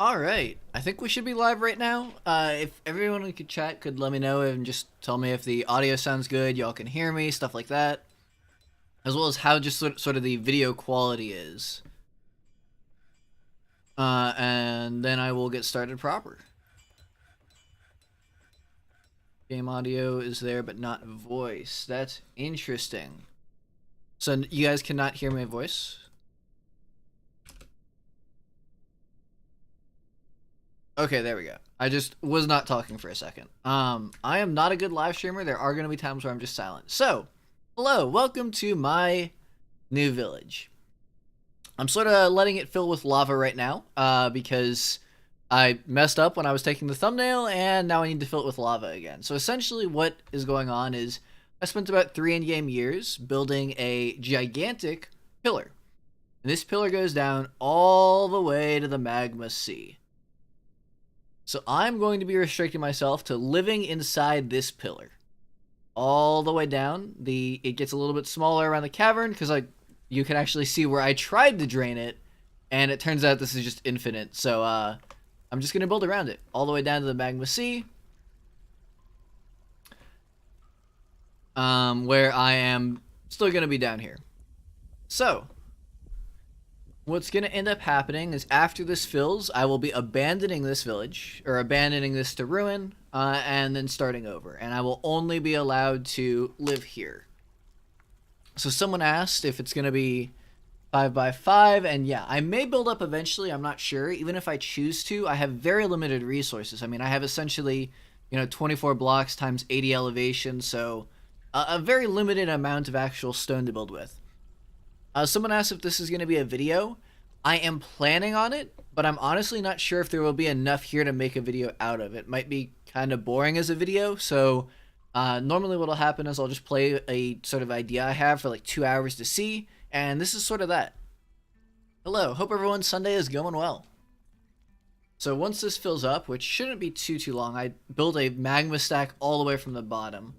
Alright, I think we should be live right now. If everyone who could chat could let me know and just tell me if the audio sounds good, y'all can hear me, stuff like that. As well as how just sort of the video quality is. And then I will get started proper. Game audio is there, but not voice. That's interesting. So you guys cannot hear my voice? Okay, there we go. I just was not talking for a second. I am not a good live streamer. There are going to be times where I'm just silent. So, hello, welcome to my new village. I'm sort of letting it fill with lava right now, because I messed up when I was taking the thumbnail, and now I need to fill it with lava again. So essentially what is going on is I spent about 3 in-game years building a gigantic pillar. And this pillar goes down all the way to the magma sea. So I'm going to be restricting myself to living inside this pillar. All the way down. It gets a little bit smaller around the cavern because you can actually see where I tried to drain it, and it turns out this is just infinite. So I'm just going to build around it all the way down to the magma sea. Where I am still going to be down here. So what's going to end up happening is after this fills, I will be abandoning this village, or abandoning this to ruin, and then starting over. And I will only be allowed to live here. So someone asked if it's going to be 5x5, and yeah, I may build up eventually, I'm not sure. Even if I choose to, I have very limited resources. I mean, I have essentially, 24 blocks times 80 elevation, so a very limited amount of actual stone to build with. Someone asked if this is going to be a video. I am planning on it, but I'm honestly not sure if there will be enough here to make a video out of. It might be kind of boring as a video, so normally what will happen is I'll just play a sort of idea I have for like 2 hours to see, and this is sort of that. Hello, hope everyone's Sunday is going well. So once this fills up, which shouldn't be too long, I build a magma stack all the way from the bottom.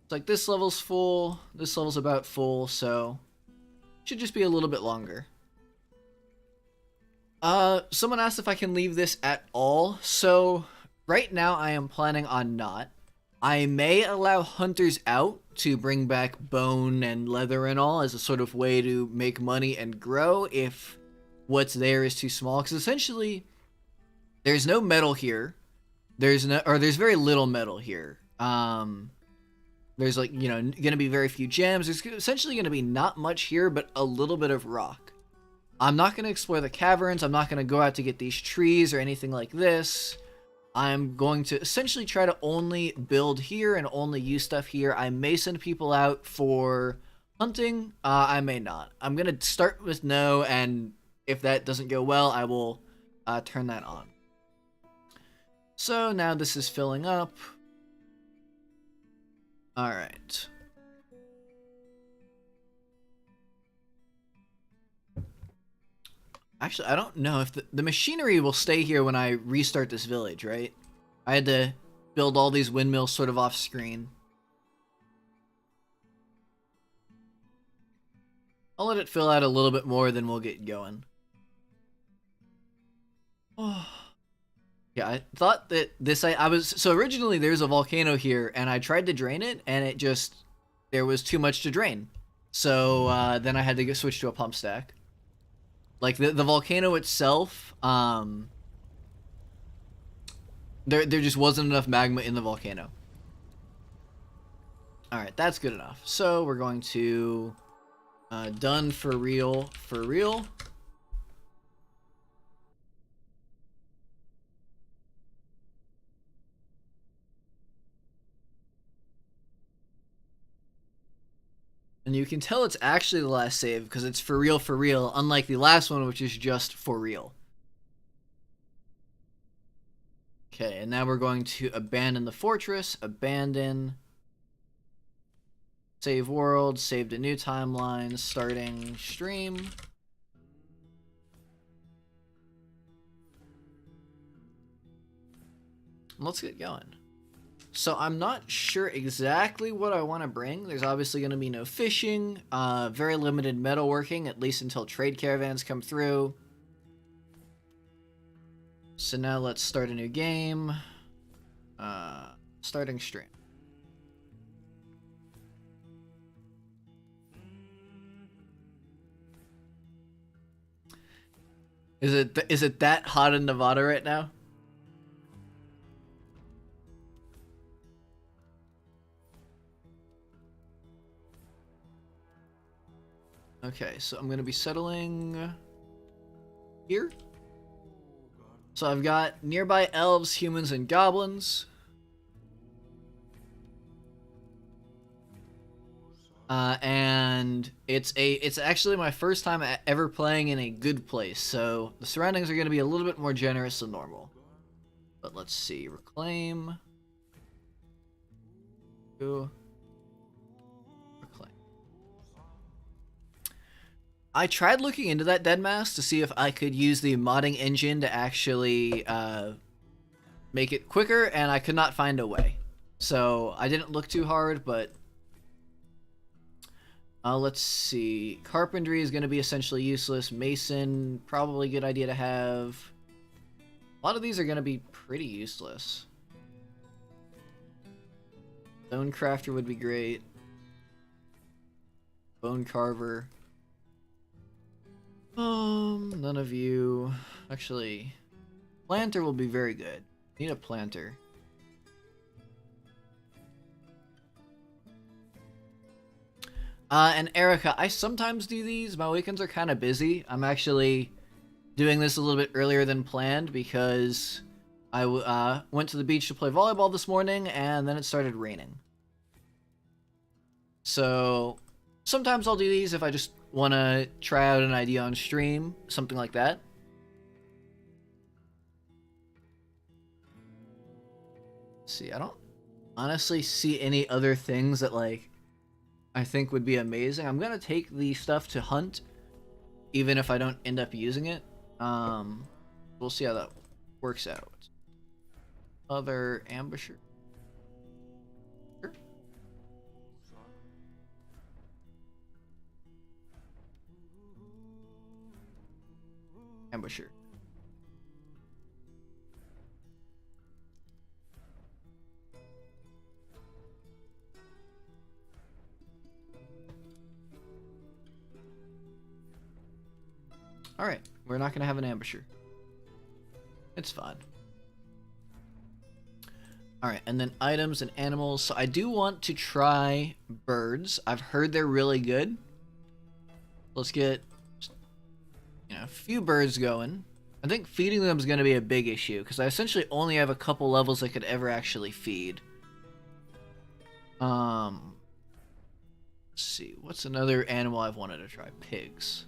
It's like this level's full, this level's about full, so should just be a little bit longer. Someone asked if I can leave this at all. So right now I am planning on not. I may allow hunters out to bring back bone and leather and all as a sort of way to make money and grow if what's there is too small. Because essentially there's no metal here. There's very little metal here. There's going to be very few gems. There's essentially going to be not much here, but a little bit of rock. I'm not going to explore the caverns. I'm not going to go out to get these trees or anything like this. I'm going to essentially try to only build here and only use stuff here. I may send people out for hunting. I may not. I'm going to start with no, and if that doesn't go well, I will turn that on. So now this is filling up. Alright. Actually, I don't know if the machinery will stay here when I restart this village, right? I had to build all these windmills sort of off screen. I'll let it fill out a little bit more, then we'll get going. Oh. Yeah, I thought that so originally there's a volcano here, and I tried to drain it, and there was too much to drain. So then I had to switch to a pump stack. Like the volcano itself, there just wasn't enough magma in the volcano. Alright, that's good enough. So we're going to done for real. And you can tell it's actually the last save because it's for real, unlike the last one, which is just for real. Okay, and now we're going to abandon the fortress, abandon, save world, save to new timeline, starting stream. Let's get going. So I'm not sure exactly what I want to bring. There's obviously going to be no fishing, very limited metalworking, at least until trade caravans come through. So now let's start a new game. Starting stream. Is it that hot in Nevada right now? Okay, so I'm gonna be settling here. So I've got nearby elves, humans, and goblins. And it's actually my first time ever playing in a good place, so the surroundings are going to be a little bit more generous than normal. But let's see, reclaim. Reclaim. I tried looking into that Deadmass to see if I could use the modding engine to actually make it quicker, and I could not find a way. So I didn't look too hard, but let's see. Carpentry is going to be essentially useless. Mason, probably a good idea to have. A lot of these are going to be pretty useless. Stone crafter would be great. Bone carver. None of you. Actually, planter will be very good. Need a planter. And Erica, I sometimes do these. My weekends are kind of busy. I'm actually doing this a little bit earlier than planned because I went to the beach to play volleyball this morning, and then it started raining. So sometimes I'll do these if I just want to try out an idea on stream, something like that. Let's see, I don't honestly see any other things that like I think would be amazing. I'm gonna take the stuff to hunt, even if I don't end up using it. We'll see how that works out. Other ambusher. Sure. Ambusher. Alright, we're not going to have an ambusher. It's fine. Alright, and then items and animals. So I do want to try birds. I've heard they're really good. Let's get a few birds going. I think feeding them is going to be a big issue, because I essentially only have a couple levels I could ever actually feed. Let's see, what's another animal I've wanted to try? Pigs.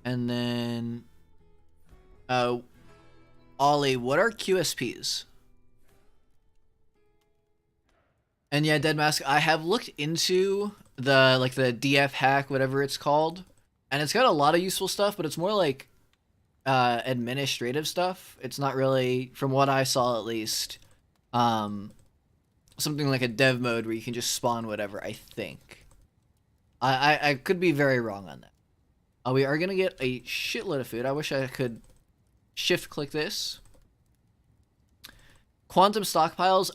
And then, Ollie, what are QSPs? And yeah, Deadmask, I have looked into the DF hack, whatever it's called, and it's got a lot of useful stuff, but it's more like administrative stuff. It's not really, from what I saw at least, something like a dev mode where you can just spawn whatever, I think. I could be very wrong on that. We are going to get a shitload of food. I wish I could shift-click this. Quantum stockpiles.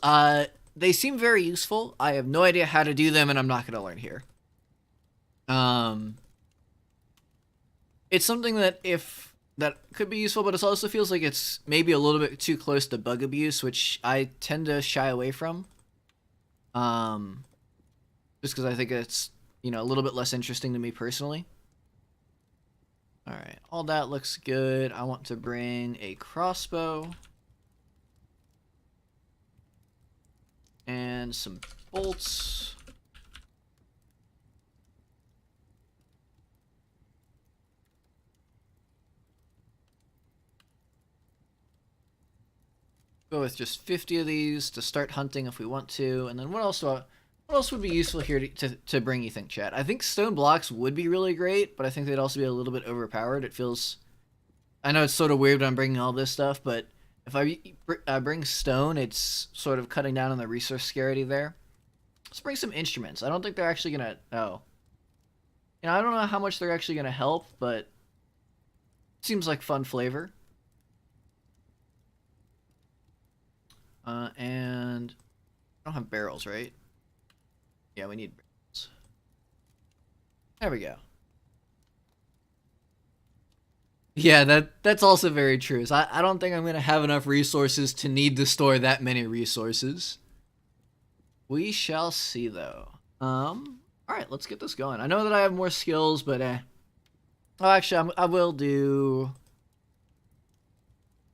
They seem very useful. I have no idea how to do them, and I'm not going to learn here. It's something that could be useful, but it also feels like it's maybe a little bit too close to bug abuse, which I tend to shy away from. Just because I think it's, a little bit less interesting to me personally. Alright, all that looks good. I want to bring a crossbow. And some bolts. Go with just 50 of these to start hunting if we want to. And then what else would be useful here to bring, you think, chat? I think stone blocks would be really great, but I think they'd also be a little bit overpowered. It feels... I know it's sort of weird when I'm bringing all this stuff, but if I bring stone, it's sort of cutting down on the resource scarcity there. Let's bring some instruments. I don't think they're actually going to... Oh. I don't know how much they're actually going to help, but Seems like fun flavor. And I don't have barrels, right? Yeah, we need barrels. There we go. Yeah, that's also very true. So I don't think I'm gonna have enough resources to need to store that many resources. We shall see though. All right, let's get this going. I know that I have more skills, but Oh, actually, I will do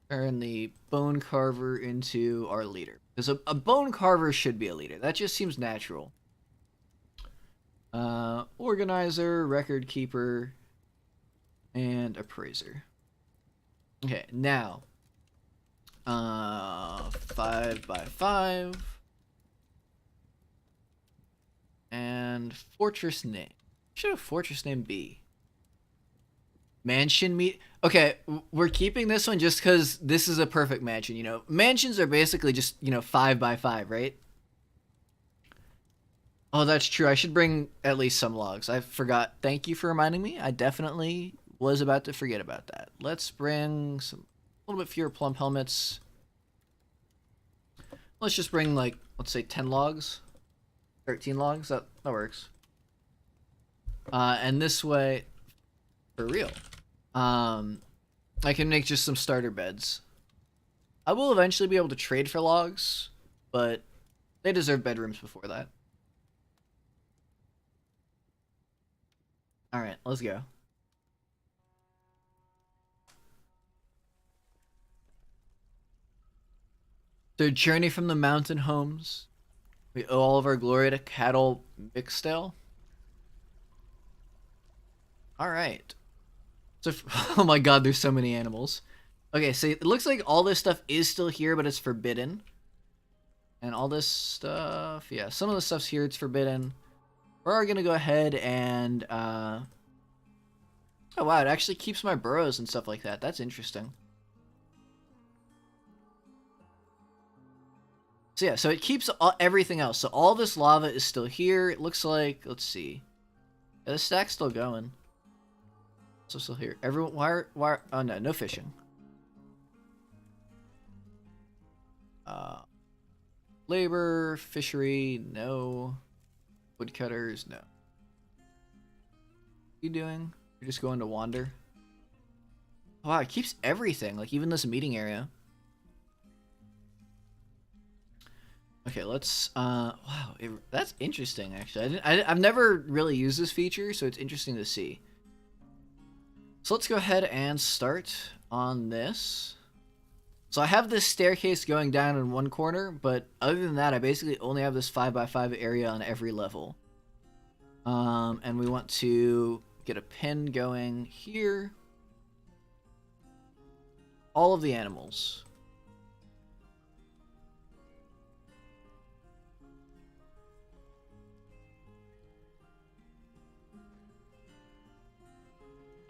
turn the bone carver into our leader, because a bone carver should be a leader. That just seems natural. Organizer, record keeper, and appraiser. Okay, now 5x5 and fortress name. Should a fortress name be? Mansion meet. Okay, we're keeping this one just because this is a perfect mansion. You know, mansions are basically just 5x5, right? Oh, that's true. I should bring at least some logs. I forgot. Thank you for reminding me. I definitely was about to forget about that. Let's bring a little bit fewer plump helmets. Let's just bring like, let's say 10 logs, 13 logs. That works. And this way, for real, I can make just some starter beds. I will eventually be able to trade for logs, but they deserve bedrooms before that. All right, let's go. The journey from the mountain homes. We owe all of our glory to cattle Mixdale. All right. So, oh my god, there's so many animals. Okay, so it looks like all this stuff is still here, but it's forbidden. And all this stuff, yeah, some of the stuff's here, it's forbidden. We're gonna go ahead and, oh wow, it actually keeps my burrows and stuff like that. That's interesting. So yeah, so it keeps everything else. So all this lava is still here. It looks like, let's see. Yeah, the stack's still going. So still here. Everyone, why, oh no, no fishing. Labor, fishery, no. Woodcutters, no. What are you doing? You're just going to wander? Wow, it keeps everything, like even this meeting area. Okay, let's, wow, that's interesting, actually. I've never really used this feature, so it's interesting to see. So let's go ahead and start on this. So I have this staircase going down in one corner, but other than that, I basically only have this 5x5 area on every level. And we want to get a pin going here. All of the animals.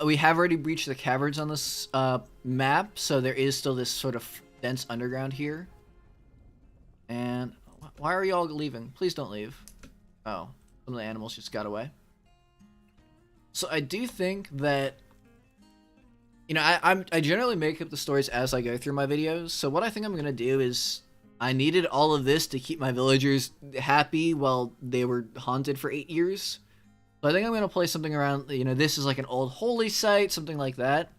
We have already breached the caverns on this map, so there is still this sort of dense underground here. And why are you all leaving? Please don't leave. Oh, some of the animals just got away. So I do think that, you know, I generally make up the stories as I go through my videos. So what I think I'm gonna do is, I needed all of this to keep my villagers happy while they were haunted for 8 years. So I think I'm going to play something around, you know, this is like an old holy site, something like that.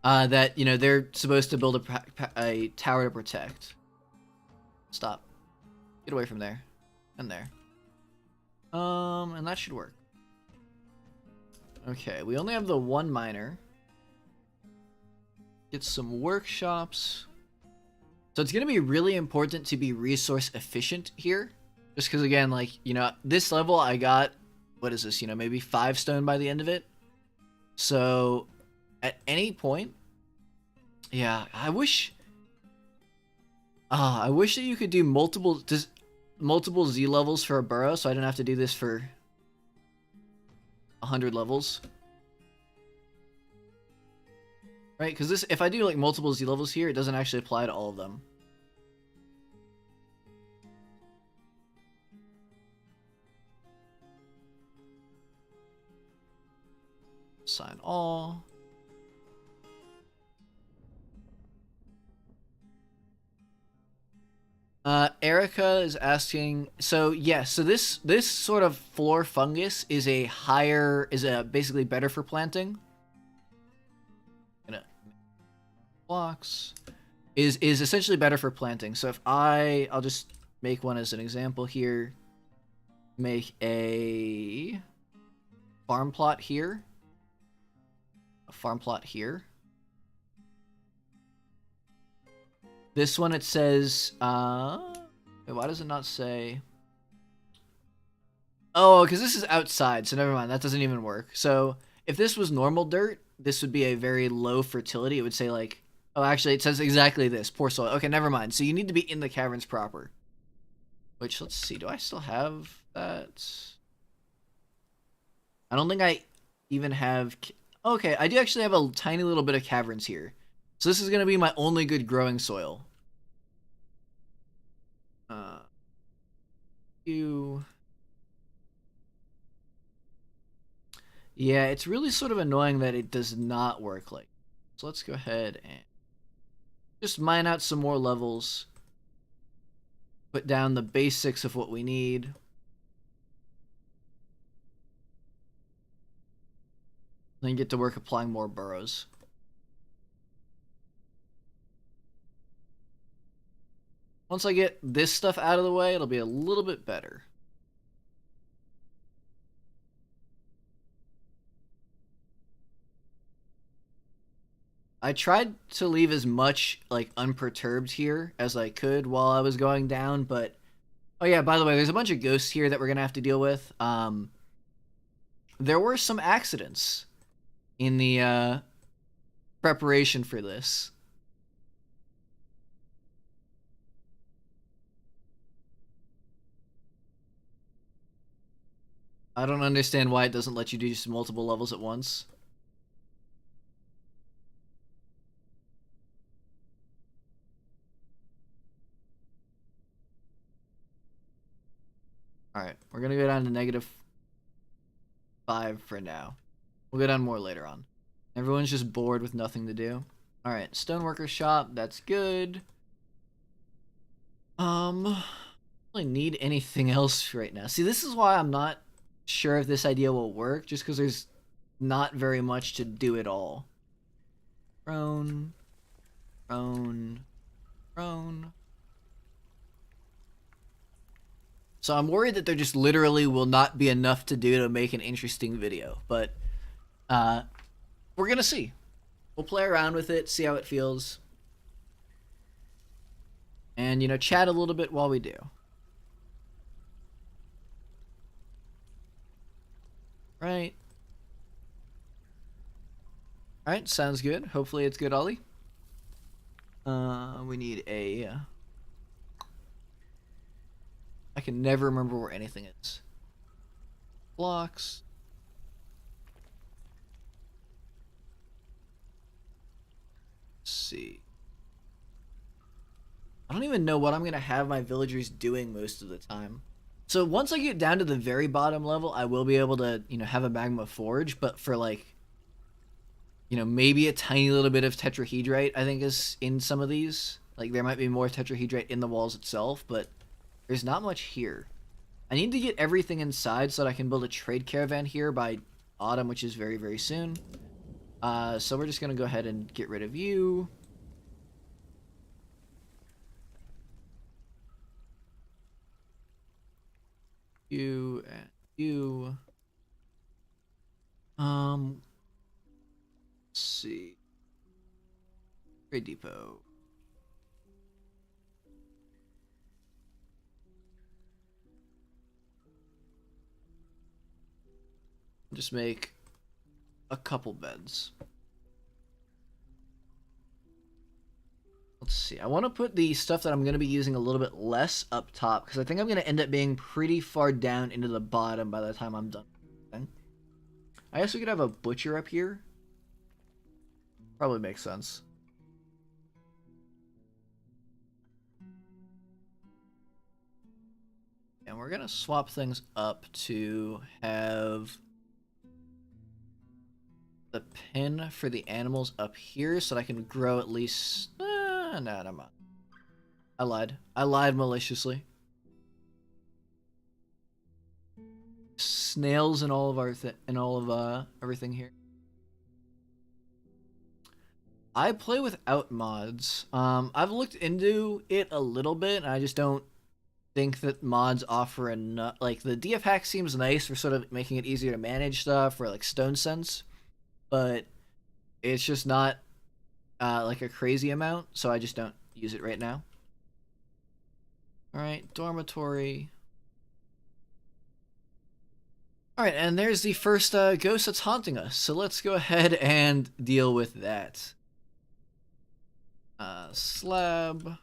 That, you know, they're supposed to build a tower to protect. Stop. Get away from there. And there. And that should work. Okay, we only have the one miner. Get some workshops. So it's going to be really important to be resource efficient here. Just because, again, like, you know, this level I got, what is this, you know, maybe 5 stone by the end of it. So, at any point, yeah, I wish that you could do multiple Z levels for a burrow, so I didn't have to do this for 100 levels. Right, because this, if I do like multiple Z levels here, it doesn't actually apply to all of them. Assign all. Erica is asking. So yeah, so this sort of floor fungus is basically better for planting. Gonna blocks is essentially better for planting. So if I'll just make one as an example here. Make a farm plot here. A farm plot here. This one it says, wait, why does it not say? Oh, because this is outside, so never mind, that doesn't even work. So if this was normal dirt, this would be a very low fertility. It would say like, oh, actually it says exactly this, poor soil. Okay, never mind. So you need to be in the caverns proper. Which, let's see, do I still have that? I don't think I even have, okay, I do actually have a tiny little bit of caverns here. So this is going to be my only good growing soil. Yeah, it's really sort of annoying that it does not work like. So let's go ahead and just mine out some more levels. Put down the basics of what we need. Then get to work applying more burrows. Once I get this stuff out of the way, it'll be a little bit better. I tried to leave as much like unperturbed here as I could while I was going down, but oh yeah, by the way, there's a bunch of ghosts here that we're gonna have to deal with. There were some accidents in the preparation for this. I don't understand why it doesn't let you do just multiple levels at once. Alright, we're gonna go down to -5 for now. We'll go down more later on. Everyone's just bored with nothing to do. Alright, stoneworker shop, that's good. Don't really need anything else right now. See, this is why I'm not sure if this idea will work, just because there's not very much to do at all. Prone. So I'm worried that there just literally will not be enough to do to make an interesting video, but we're gonna see. We'll play around with it, see how it feels, and you know, chat a little bit while we do. Right. Alright, sounds good. Hopefully it's good, Ollie. We need a... I can never remember where anything is. Blocks. Let's see. I don't even know what I'm going to have my villagers doing most of the time. So once I get down to the very bottom level, I will be able to, you know, have a magma forge, but for like, you know, maybe a tiny little bit of tetrahedrite, I think, is in some of these. Like, there might be more tetrahedrite in the walls itself, but there's not much here. I need to get everything inside so that I can build a trade caravan here by autumn, which is very, very soon. So we're just going to go ahead and get rid of you. You and you. Let's see. Trade depot. Just make a couple beds. Let's see. I want to put the stuff that I'm going to be using a little bit less up top, because I think I'm going to end up being pretty far down into the bottom by the time I'm done. I guess we could have a butcher up here. Probably makes sense. And we're going to swap things up to have the pen for the animals up here so that I can grow at least... no, never mind. I lied. I lied maliciously. Snails in all of our everything here. I play without mods. I've looked into it a little bit, and I just don't think that mods offer enough. Like, the DF hack seems nice for sort of making it easier to manage stuff, or like Stone Sense, but it's just not like a crazy amount, so I just don't use it right now. Alright, dormitory. Alright, and there's the first ghost that's haunting us, so let's go ahead and deal with that. Slab.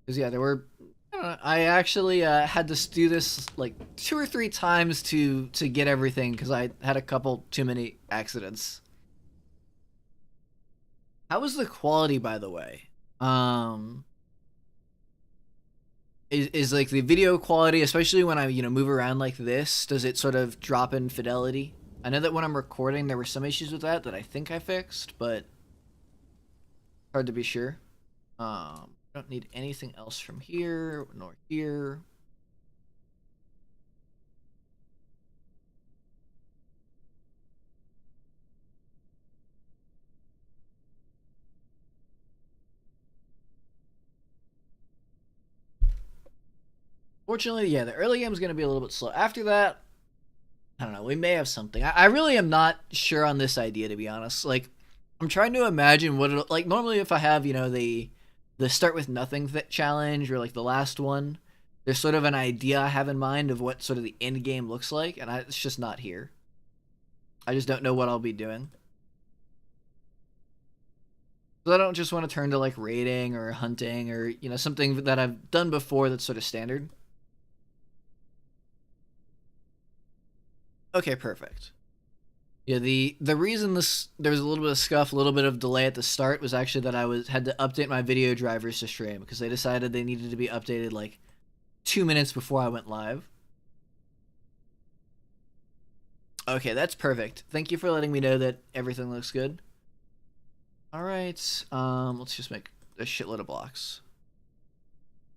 Because, yeah, there were... I actually had to do this like 2 or 3 times to get everything, because I had a couple too many accidents. How was the quality, by the way? Is like the video quality, especially when I move around like this, does it sort of drop in fidelity? I know that when I'm recording there were some issues with that I think I fixed, but hard to be sure. Don't need anything else from here nor here. Fortunately, yeah, the early game is going to be a little bit slow. After that, I don't know, we may have something. I really am not sure on this idea, to be honest. Like, I'm trying to imagine what it'll... Like, normally if I have, the start with nothing challenge, or like the last one, there's sort of an idea I have in mind of what sort of the end game looks like, and it's just not here. I just don't know what I'll be doing. So I don't just want to turn to like raiding or hunting or, something that I've done before that's sort of standard. Okay, perfect. Yeah, the reason there was a little bit of scuff, a little bit of delay at the start, was actually that I had to update my video drivers to stream, because they decided they needed to be updated like 2 minutes before I went live. Okay, that's perfect. Thank you for letting me know that everything looks good. Alright, let's just make a shitload of blocks.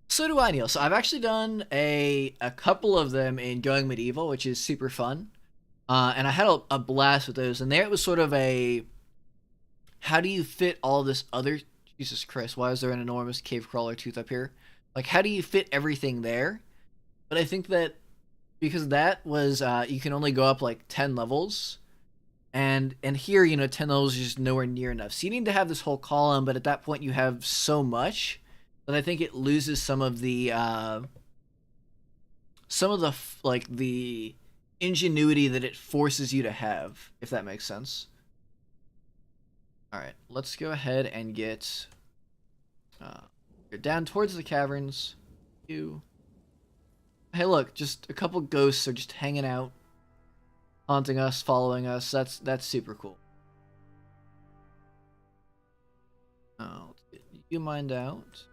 So do I, Neil. So I've actually done a couple of them in Going Medieval, which is super fun. And I had a blast with those. And there it was sort of a... How do you fit all this other... Jesus Christ, why is there an enormous cave crawler tooth up here? Like, how do you fit everything there? But I think that... Because that was... you can only go up, like, 10 levels. And here, 10 levels is just nowhere near enough. So you need to have this whole column, but at that point you have so much that I think it loses some of the... like, the... ingenuity that it forces you to have, if that makes sense. Alright, let's go ahead and get down towards the caverns. Hey, look, just a couple ghosts are just hanging out, haunting us, following us. That's super cool. Oh, let's get you mined out.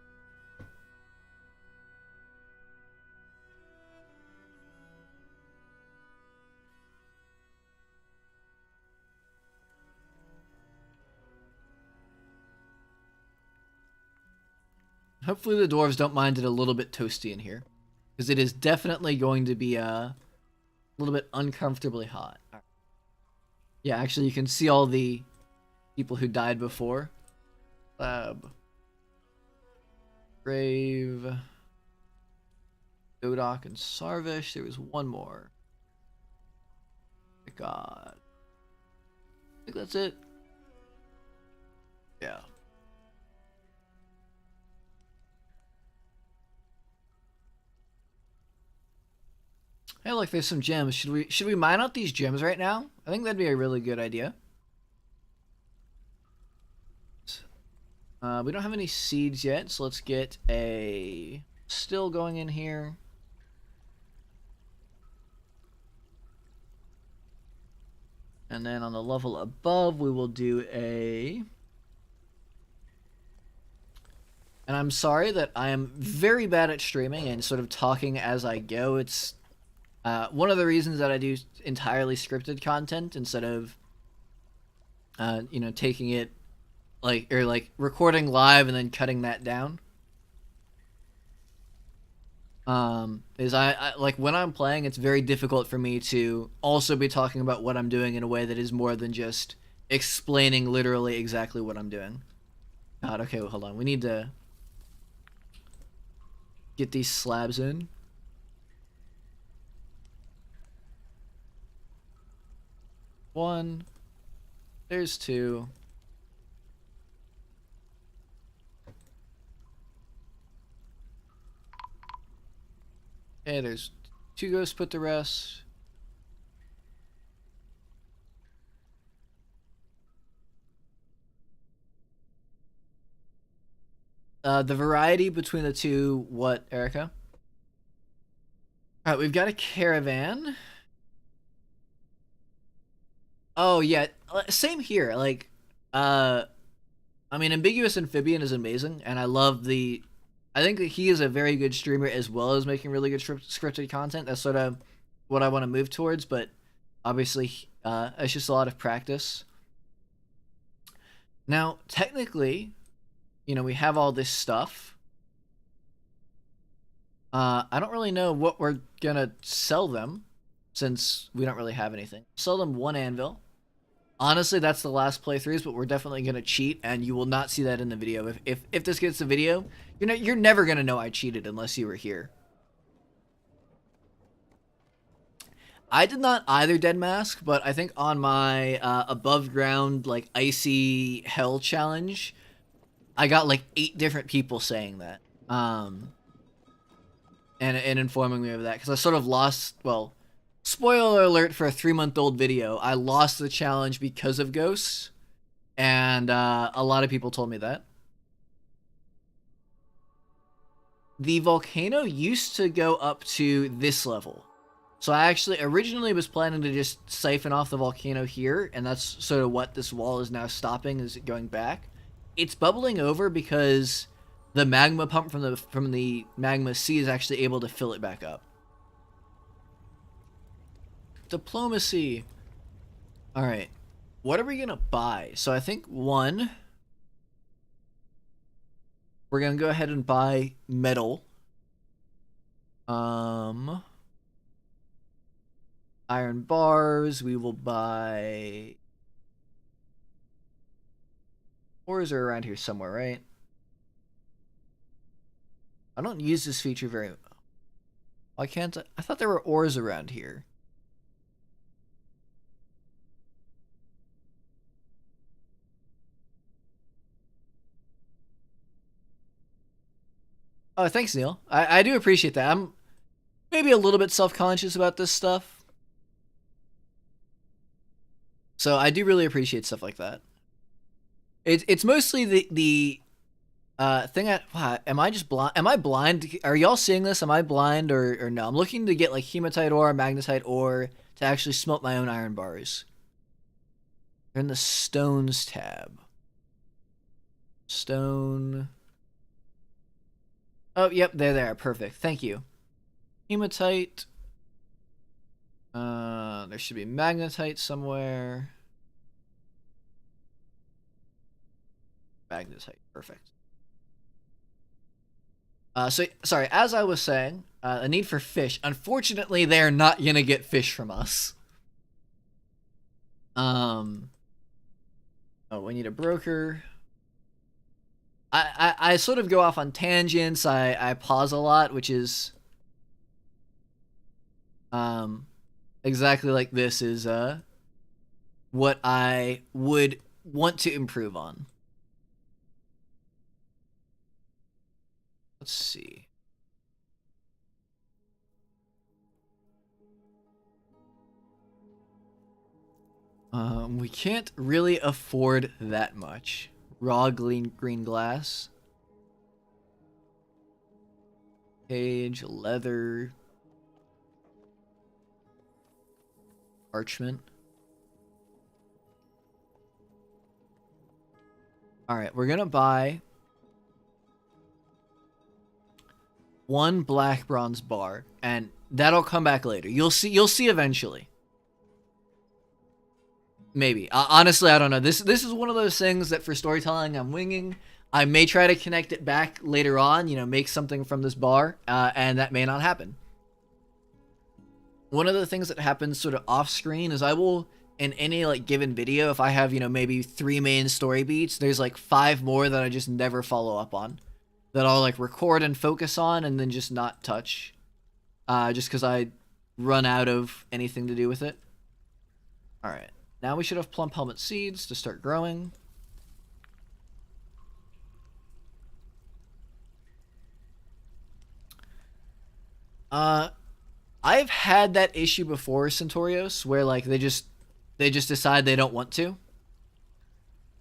Hopefully the dwarves don't mind it a little bit toasty in here, because it is definitely going to be a little bit uncomfortably hot. Yeah, actually you can see all the people who died before. Lab. Grave. Dodok and Sarvish. There was one more. God. I think that's it. Yeah. Hey, look, there's some gems. Should we mine out these gems right now? I think that'd be a really good idea. We don't have any seeds yet, so let's get a still going in here. And then on the level above, we will do a... And I'm sorry that I am very bad at streaming and sort of talking as I go. It's one of the reasons that I do entirely scripted content instead of, taking it like recording live and then cutting that down. Is I like when I'm playing, it's very difficult for me to also be talking about what I'm doing in a way that is more than just explaining literally exactly what I'm doing. God, okay, well, hold on. We need to get these slabs in. One. There's two. Okay, there's two ghosts put to rest. The variety between the two, what, Erica? Alright, we've got a caravan. Oh, yeah, same here. Like, I mean, Ambiguous Amphibian is amazing, and I love the... I think that he is a very good streamer as well as making really good scripted content. That's sort of what I want to move towards, but obviously, it's just a lot of practice. Now, technically, you know, we have all this stuff. I don't really know what we're gonna sell them, since we don't really have anything. Sell them one anvil. Honestly, that's the last playthroughs, but we're definitely gonna cheat, and you will not see that in the video. If this gets the video, you're never gonna know I cheated unless you were here. I did not either, Dead Mask, but I think on my above ground like icy hell challenge, I got like 8 different people saying that, and informing me of that, because I sort of lost. Well, spoiler alert for a 3-month-old video, I lost the challenge because of ghosts, and a lot of people told me that. The volcano used to go up to this level. So I actually originally was planning to just siphon off the volcano here, and that's sort of what this wall is now stopping, is it going back. It's bubbling over because the magma pump from the magma sea is actually able to fill it back up. Diplomacy. All right. What are we going to buy? So I think one, we're going to go ahead and buy metal. Iron bars, we will buy... Ores are around here somewhere, right? I don't use this feature very... Why can't I... I thought there were ores around here. Oh, thanks, Neil. I do appreciate that. I'm maybe a little bit self-conscious about this stuff. So I do really appreciate stuff like that. It's mostly the thing. Wow, am I just blind? Am I blind? Are y'all seeing this? Am I blind or no? I'm looking to get like hematite ore, magnetite ore to actually smelt my own iron bars. They're in the stones tab. Stone. Oh, yep, they're there. Perfect. Thank you. Hematite. There should be magnetite somewhere. Magnetite. Perfect. So, sorry, as I was saying, a need for fish. Unfortunately, they're not gonna get fish from us. Oh, we need a broker. I sort of go off on tangents. I pause a lot, which is exactly like this is what I would want to improve on. Let's see. We can't really afford that much. Raw green glass. Cage, leather. Parchment. Alright, we're gonna buy one black bronze bar, and that'll come back later. You'll see eventually. Maybe. Honestly, I don't know. This is one of those things that for storytelling I'm winging. I may try to connect it back later on, you know, make something from this bar, and that may not happen. One of the things that happens sort of off screen is I will, in any like given video, if I have, you know, maybe 3 main story beats, there's like 5 more that I just never follow up on, that I'll like record and focus on and then just not touch, just because I run out of anything to do with it. All right, now we should have plum helmet seeds to start growing. I've had that issue before, Centaurios, where like they just decide they don't want to.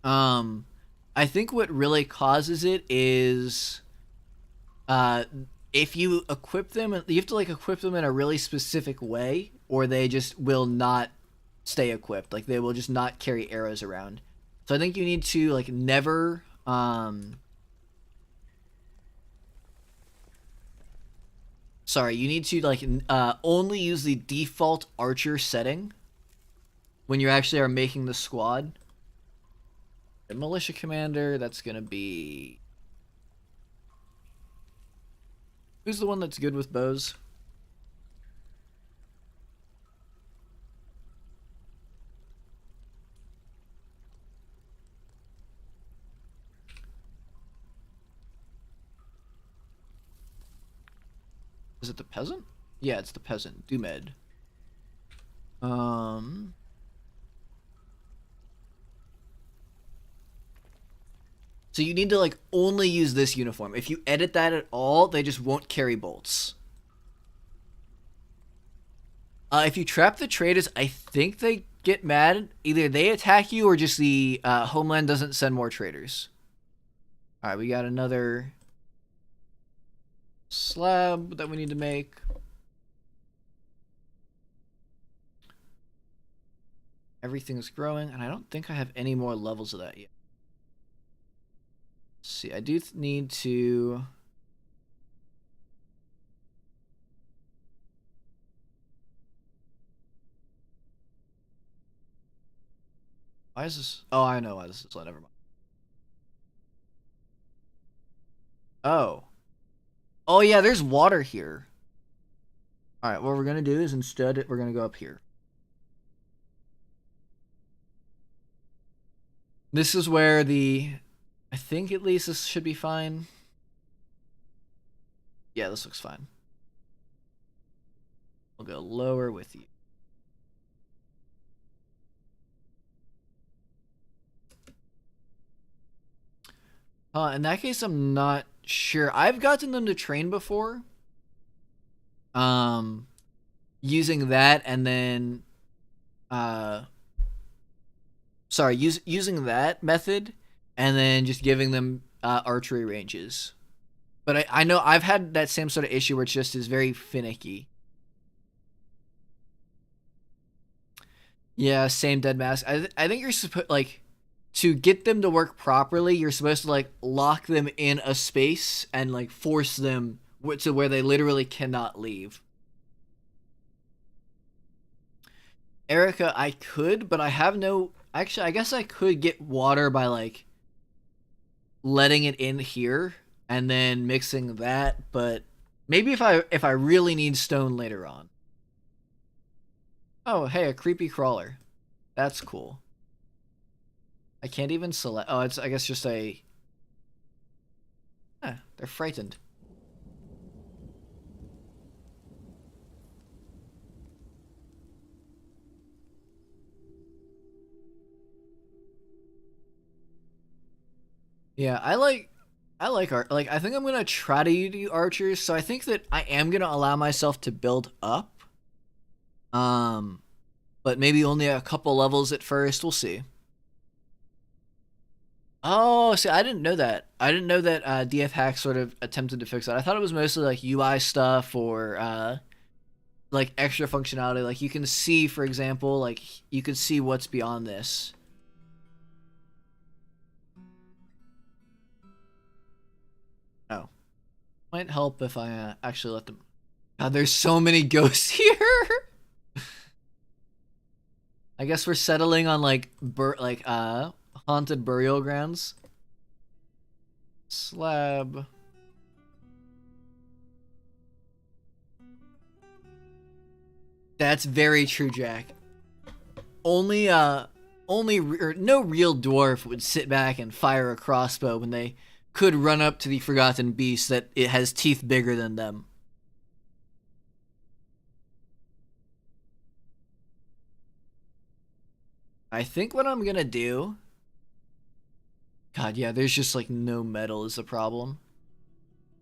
I think what really causes it is, if you equip them, you have to like equip them in a really specific way, or they just will not stay equipped. Like they will just not carry arrows around. So I think you need to like never, sorry, you need to like only use the default archer setting when you actually are making the squad. The militia commander, that's gonna be, who's the one that's good with bows? Is it the peasant? Yeah, it's the peasant. Dumed. So you need to like only use this uniform. If you edit that at all, they just won't carry bolts. If you trap the traders, I think they get mad. Either they attack you or just the homeland doesn't send more traders. All right, we got another slab that we need to make. Everything's growing, and I don't think I have any more levels of that yet. Let's see, I do need to... Why is this? Oh, I know why this is. Oh, never mind. Oh. Oh, yeah, there's water here. All right, what we're going to do is instead we're going to go up here. This is where the... I think at least this should be fine. Yeah, this looks fine. We'll go lower with you. In that case, I'm not sure. I've gotten them to train before. Using that and then... Sorry, using that method and then just giving them archery ranges. But I know I've had that same sort of issue where it just is very finicky. Yeah, same dead mask. I think you're supposed, like, to get them to work properly, you're supposed to like lock them in a space and like force them to where they literally cannot leave. Erica, I could, but I have no... Actually, I guess I could get water by like letting it in here and then mixing that, but maybe if I really need stone later on. Oh, hey, a creepy crawler. That's cool. I can't even select... Oh, it's, I guess, just a... they're frightened. Yeah, I like art. Like, I think I'm gonna try to do archers, so I think that I am gonna allow myself to build up. But maybe only a couple levels at first. We'll see. Oh, see, I didn't know that. I didn't know that DF Hack sort of attempted to fix that. I thought it was mostly like UI stuff or like extra functionality. Like you can see, for example, like you can see what's beyond this. Oh, might help if I actually let them. God, there's so many ghosts here. I guess we're settling on like haunted burial grounds. Slab. That's very true, Jack. Only no real dwarf would sit back and fire a crossbow when they could run up to the forgotten beast that it has teeth bigger than them. I think what I'm gonna do... God, yeah, there's just like no metal is the problem.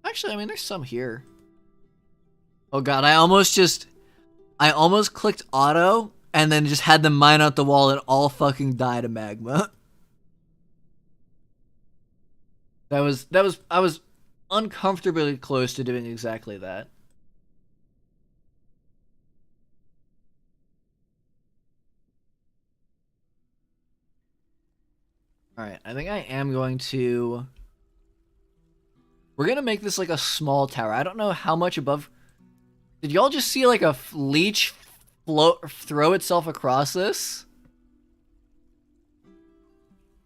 Actually, I mean, there's some here. Oh god, I almost clicked auto and then just had them mine out the wall and all fucking died of magma. I was uncomfortably close to doing exactly that. Alright, I think I am going to... We're gonna make this like a small tower. I don't know how much above... Did y'all just see like a leech throw itself across this?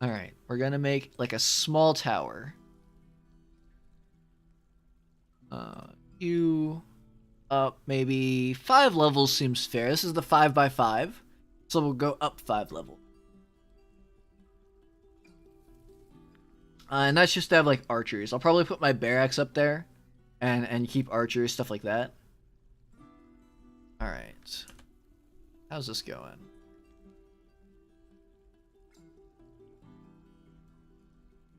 Alright, we're gonna make like a small tower. You up maybe 5 levels seems fair. This is the 5x5, so we'll go up 5 levels. And that's just to have like archers. I'll probably put my barracks up there and keep archers, stuff like that. Alright. How's this going?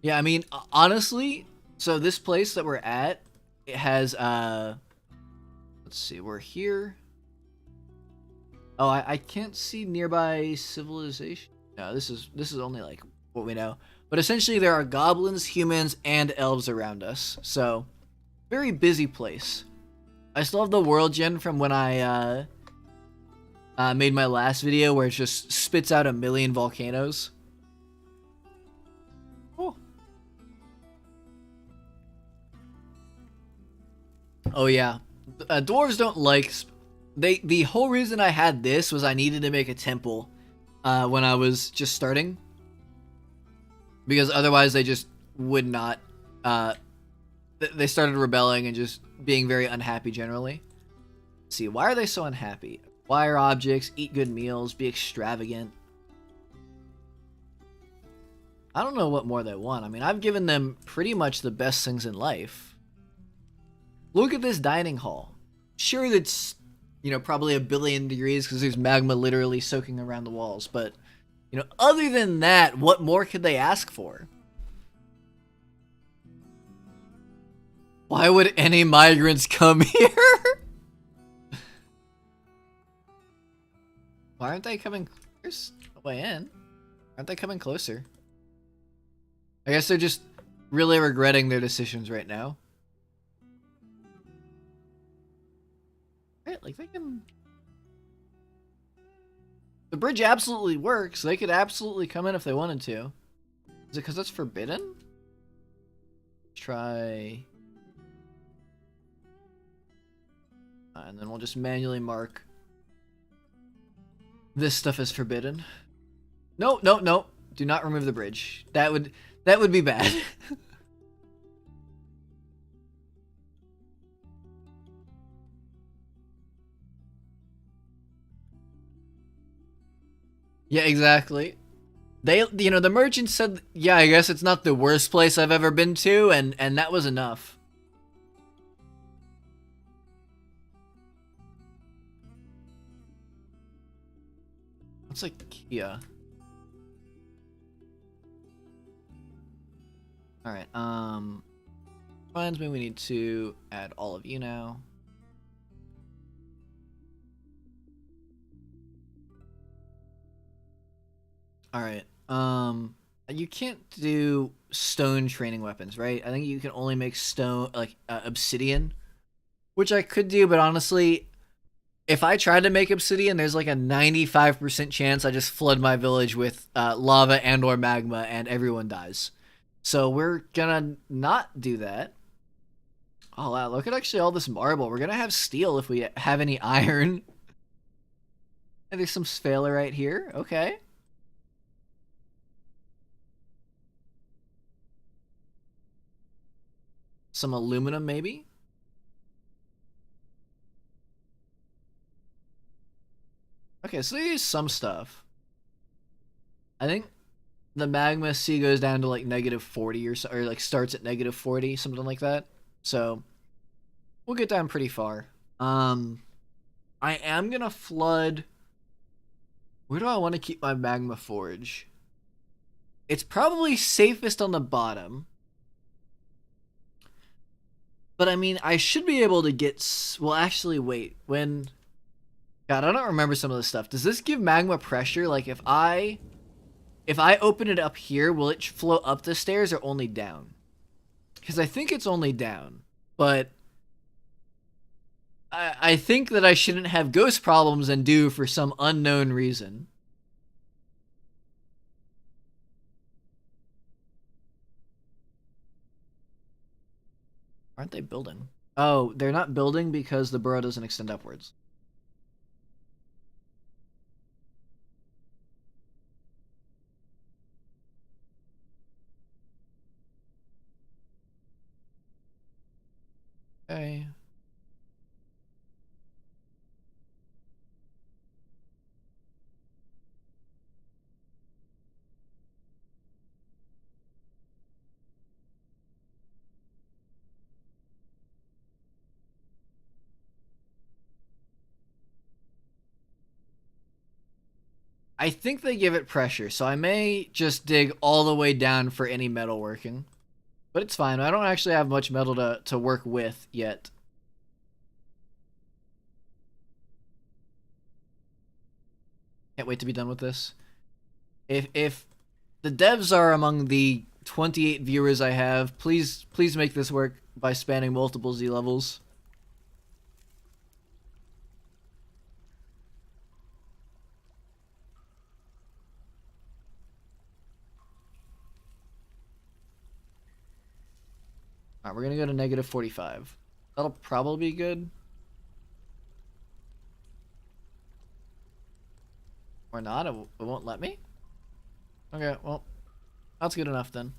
Yeah, I mean, honestly, so this place that we're at, it has, let's see, we're here. Oh, I can't see nearby civilization. No, this is only like what we know. But essentially there are goblins, humans, and elves around us. So, very busy place. I still have the world gen from when I made my last video where it just spits out 1,000,000 volcanoes. Oh yeah, dwarves don't like. The whole reason I had this was I needed to make a temple when I was just starting, because otherwise they just would not. They started rebelling and just being very unhappy generally. Let's see, why are they so unhappy? Acquire objects, eat good meals, be extravagant. I don't know what more they want. I mean, I've given them pretty much the best things in life. Look at this dining hall. Sure, that's, you know, probably 1,000,000,000 degrees because there's magma literally soaking around the walls. But, you know, other than that, what more could they ask for? Why would any migrants come here? Why aren't they coming? There's a way in. Aren't they coming closer? I guess they're just really regretting their decisions right now. Right, like they can... The bridge absolutely works. They could absolutely come in if they wanted to. Is it because that's forbidden? Try... and then we'll just manually mark this stuff is forbidden. No, no, no. Do not remove the bridge. That would be bad. Yeah, exactly. They, you know, the merchant said, yeah, I guess it's not the worst place I've ever been to, and that was enough. It's like Kia. Alright, reminds me we need to add all of you now. Alright, you can't do stone training weapons, right? I think you can only make stone, like, obsidian, which I could do, but honestly, if I tried to make obsidian, there's like a 95% chance I just flood my village with lava and or magma and everyone dies. So we're gonna not do that. Oh wow, look at actually all this marble. We're gonna have steel if we have any iron. And there's some sphalerite here. Okay. Some aluminum, maybe? Okay, so there's some stuff. I think the magma sea goes down to like -40 or so, or like starts at -40, something like that. So we'll get down pretty far. I am gonna flood. Where do I want to keep my magma forge? It's probably safest on the bottom. But I mean, I should be able to get. Well, actually, wait. When. God, I don't remember some of this stuff. Does this give magma pressure? Like, if I open it up here, will it flow up the stairs or only down? Because I think it's only down. But I think that I shouldn't have ghost problems and do for some unknown reason. Aren't they building? Oh, they're not building because the burrow doesn't extend upwards. Okay. I think they give it pressure, so I may just dig all the way down for any metal working. But it's fine. I don't actually have much metal to work with yet. Can't wait to be done with this. If the devs are among the 28 viewers I have, please make this work by spanning multiple Z levels. Alright, we're gonna go to -45. That'll probably be good. Or not, it won't let me? Okay, well, that's good enough then.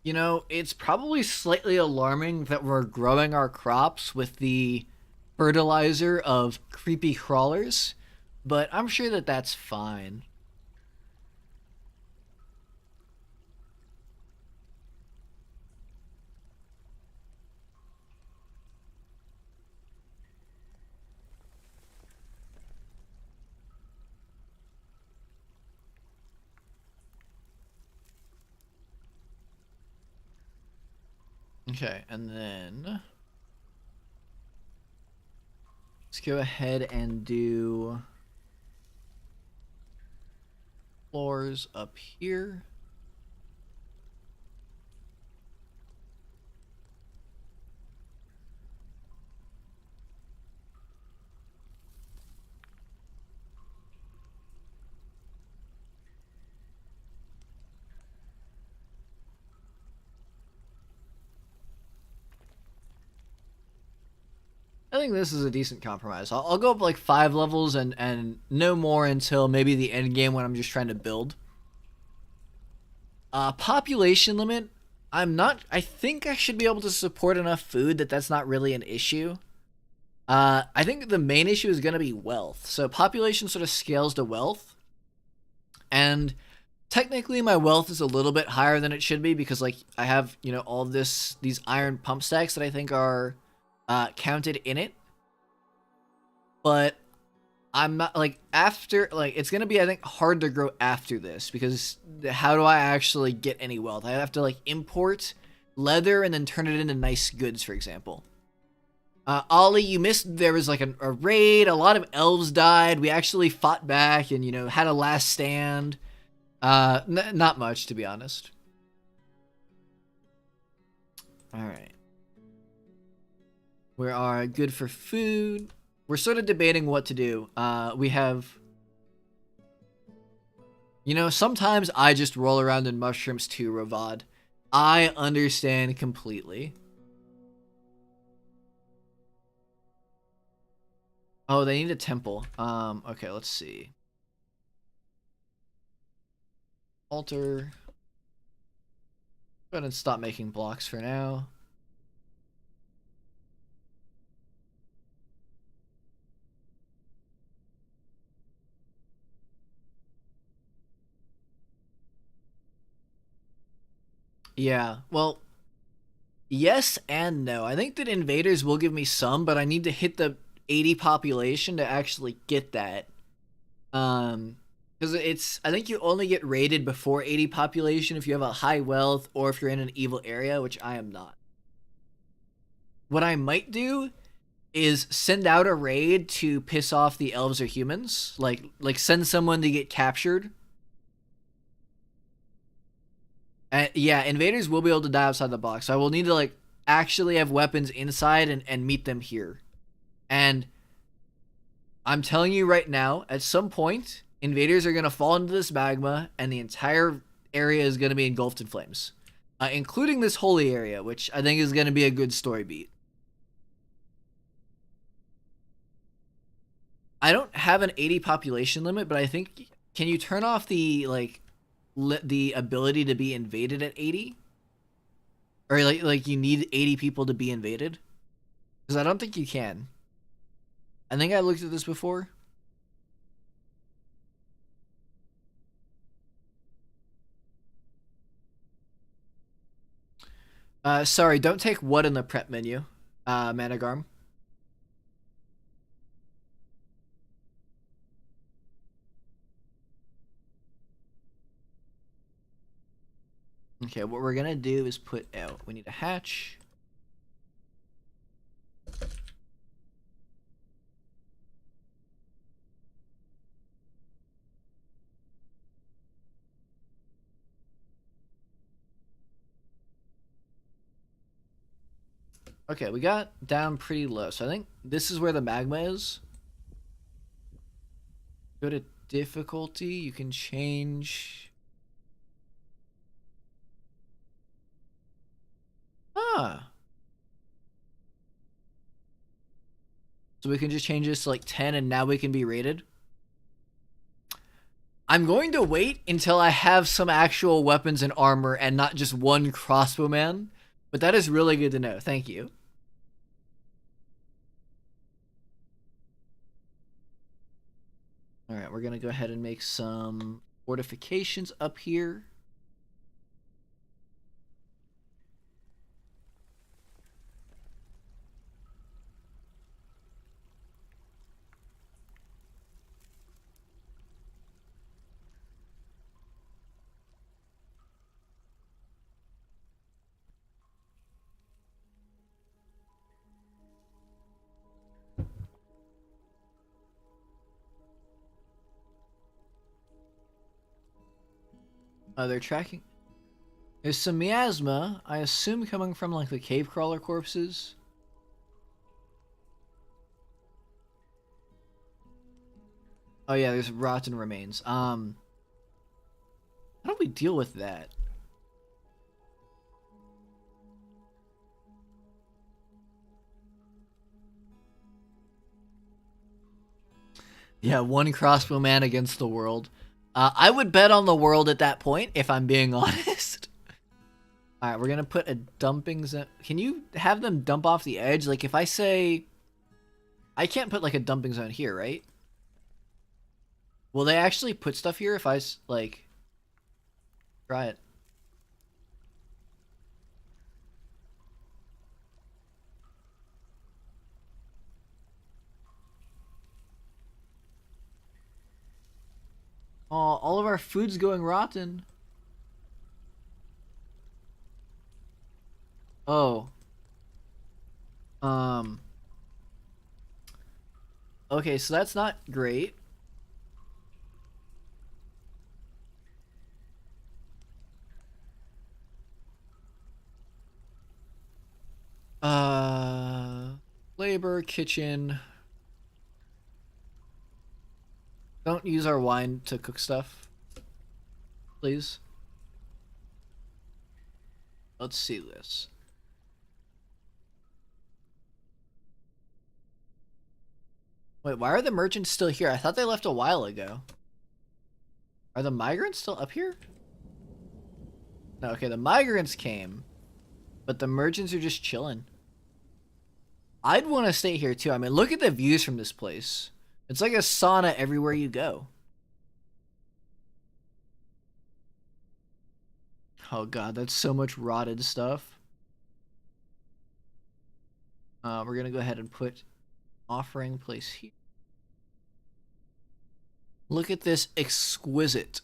You know, it's probably slightly alarming that we're growing our crops with the fertilizer of creepy crawlers, but I'm sure that that's fine. Okay, and then let's go ahead and do floors up here. I think this is a decent compromise. I'll go up like 5 levels and no more until maybe the end game when I'm just trying to build. Population limit. I think I should be able to support enough food that's not really an issue. I think the main issue is going to be wealth. So population sort of scales to wealth. And technically my wealth is a little bit higher than it should be because like I have, you know, all of these iron pump stacks that I think are counted in it. But I'm not like after like it's gonna be I think hard to grow after this because how do I actually get any wealth? I have to like import leather and then turn it into nice goods, for example. Ollie, you missed there was like a raid. A lot of elves died. We actually fought back and you know had a last stand. Not much to be honest. All right. We are good for food. We're sort of debating what to do. We have You know, sometimes I just roll around in mushrooms too, Ravad. I understand completely. Oh, they need a temple. Okay, let's see. Altar. Go ahead and stop making blocks for now. Yeah, well, yes and no. I think that invaders will give me some, but I need to hit the 80 population to actually get that. Because I think you only get raided before 80 population if you have a high wealth or if you're in an evil area, which I am not. What I might do is send out a raid to piss off the elves or humans, like send someone to get captured. Yeah, invaders will be able to die outside the box. So I will need to like actually have weapons inside and meet them here. And I'm telling you right now, at some point, invaders are gonna fall into this magma, and the entire area is gonna be engulfed in flames, including this holy area, which I think is gonna be a good story beat. I don't have an 80 population limit, but I think can you turn off the like the ability to be invaded at 80? Or like you need 80 people to be invaded? Because I don't think you can. I think I looked at this before. Sorry, don't take what in the prep menu, Managarm. Okay, what we're gonna do is put out. We need a hatch. Okay, we got down pretty low, so I think this is where the magma is. Go to difficulty, you can change. Ah. So we can just change this to like 10 and now we can be rated. I'm going to wait until I have some actual weapons and armor and not just one crossbowman. But that is really good to know. Thank you. Alright, we're going to go ahead and make some fortifications up here. They're tracking. There's some miasma, I assume coming from like the cave crawler corpses. Oh yeah, there's rotten remains. How do we deal with that? Yeah, one crossbow man against the world. I would bet on the world at that point, if I'm being honest. Alright, we're gonna put a dumping zone. Can you have them dump off the edge? Like, if I say... I can't put, like, a dumping zone here, right? Will they actually put stuff here if I, like... Try it. Oh, all of our food's going rotten. Oh. Um. Okay, so that's not great. Labor, kitchen. Don't use our wine to cook stuff. please. Let's see this. Wait, why are the merchants still here? I thought they left a while ago. Are the migrants still up here? No, okay, the migrants came, but the merchants are just chilling. I'd want to stay here too. I mean, look at the views from this place. It's like a sauna everywhere you go. Oh god, that's so much rotted stuff. We're gonna go ahead and put offering place here. Look at this exquisite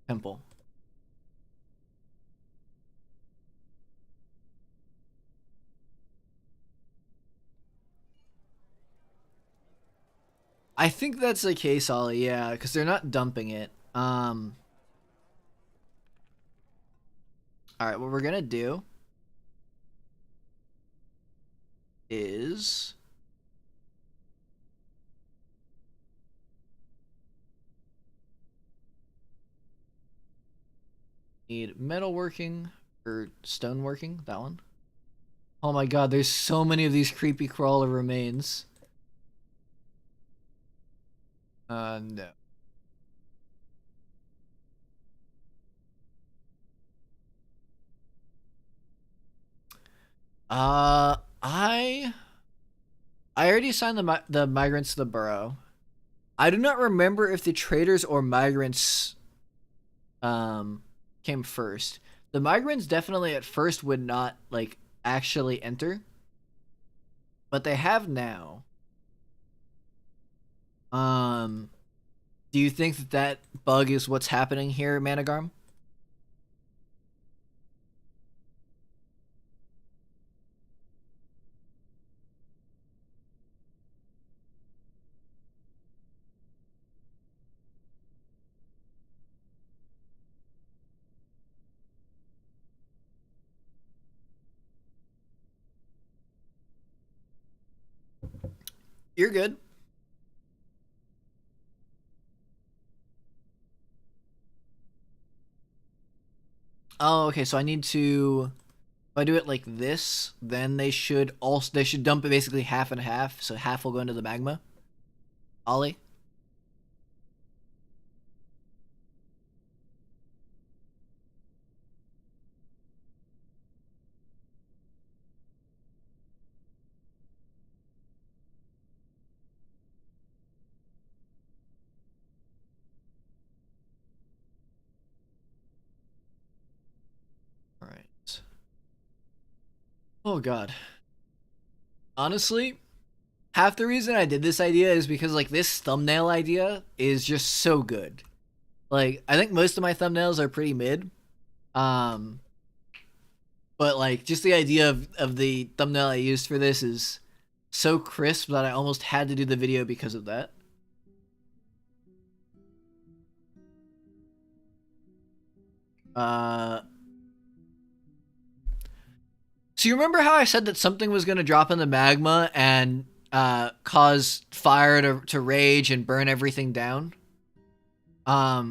temple. I think that's the case, Ollie, yeah, because they're not dumping it. Alright, what we're gonna do is need metalworking or stoneworking, that one. Oh my god, there's so many of these creepy crawler remains. No. I already assigned the migrants to the borough. I do not remember if the traders or migrants came first. The migrants definitely at first would not like actually enter, but they have now. Do you think that that bug is what's happening here, Managarm? You're good. Oh, okay, so I need to, if I do it like this, then they should dump it basically half and half, so half will go into the magma. Ollie? Alright. Oh god. Honestly, half the reason I did this idea is because like this thumbnail idea is just so good. Like, I think most of my thumbnails are pretty mid. Um but like just the idea of the thumbnail I used for this is so crisp that I almost had to do the video because of that. So you remember how I said that something was going to drop in the magma and cause fire to rage and burn everything down? I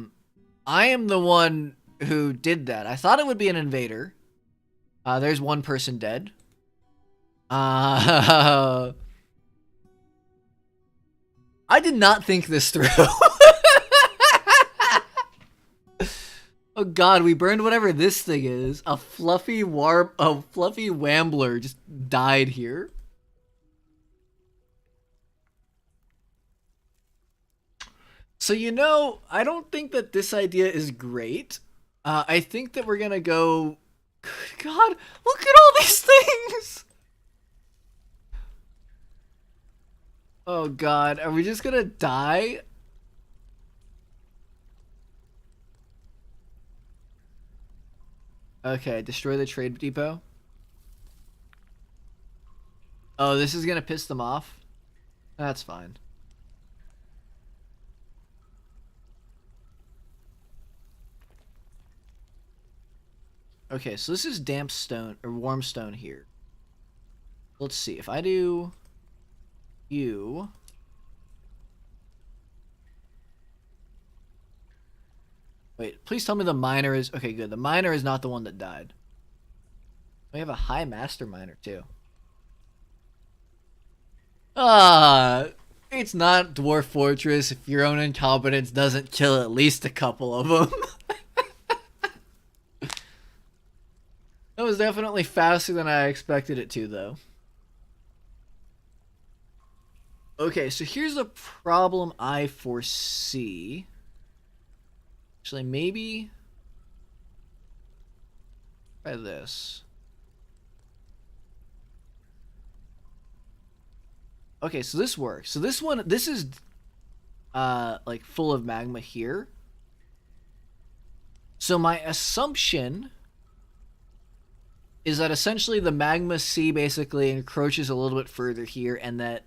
am the one who did that. I thought it would be an invader. There's one person dead. I did not think this through. Oh god, we burned whatever this thing is. A fluffy wambler just died here. So you know, I don't think that this idea is great. I think that we're gonna go. Good god, look at all these things! Oh god, are we just gonna die? Okay, destroy the trade depot. Oh, this is gonna piss them off? That's fine. Okay, so this is damp stone, or warm stone here. Let's see, if I do you... Wait, please tell me the miner is... Okay, good. The miner is not the one that died. We have a high master miner, too. It's not Dwarf Fortress if your own incompetence doesn't kill at least a couple of them. That was definitely faster than I expected it to, though. Okay, so here's a problem I foresee. Actually, maybe... Try this. Okay, so this works. So this one, this is like full of magma here. So my assumption is that essentially the magma sea basically encroaches a little bit further here, and that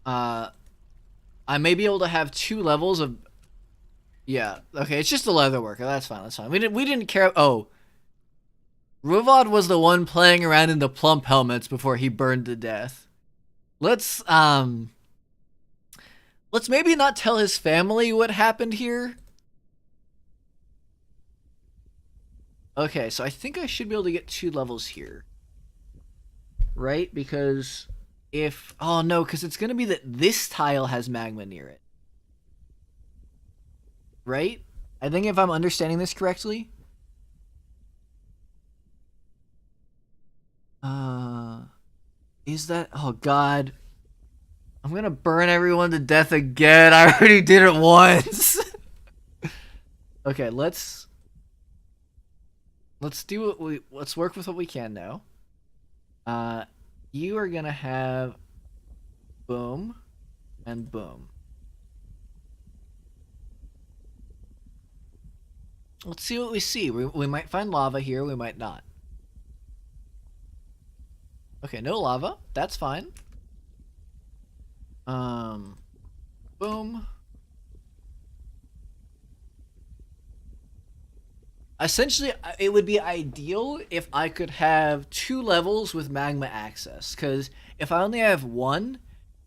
I may be able to have 2 levels of... Yeah, okay, it's just the leather worker. That's fine, that's fine. We didn't care... Oh. Ruvod was the one playing around in the plump helmets before he burned to death. Let's maybe not tell his family what happened here. Okay, so I think I should be able to get 2 levels here. Right? Because if... Oh, no, because it's going to be that this tile has magma near it. Right? I think if I'm understanding this correctly... Is that... Oh, God. I'm gonna burn everyone to death again. I already did it once. Okay, let's do what we... Let's work with what we can now. You are gonna have... Boom. And boom. Let's see what we see. We might find lava here, we might not. Okay, no lava. That's fine. Boom. Essentially, it would be ideal if I could have 2 levels with magma access. Because if I only have 1,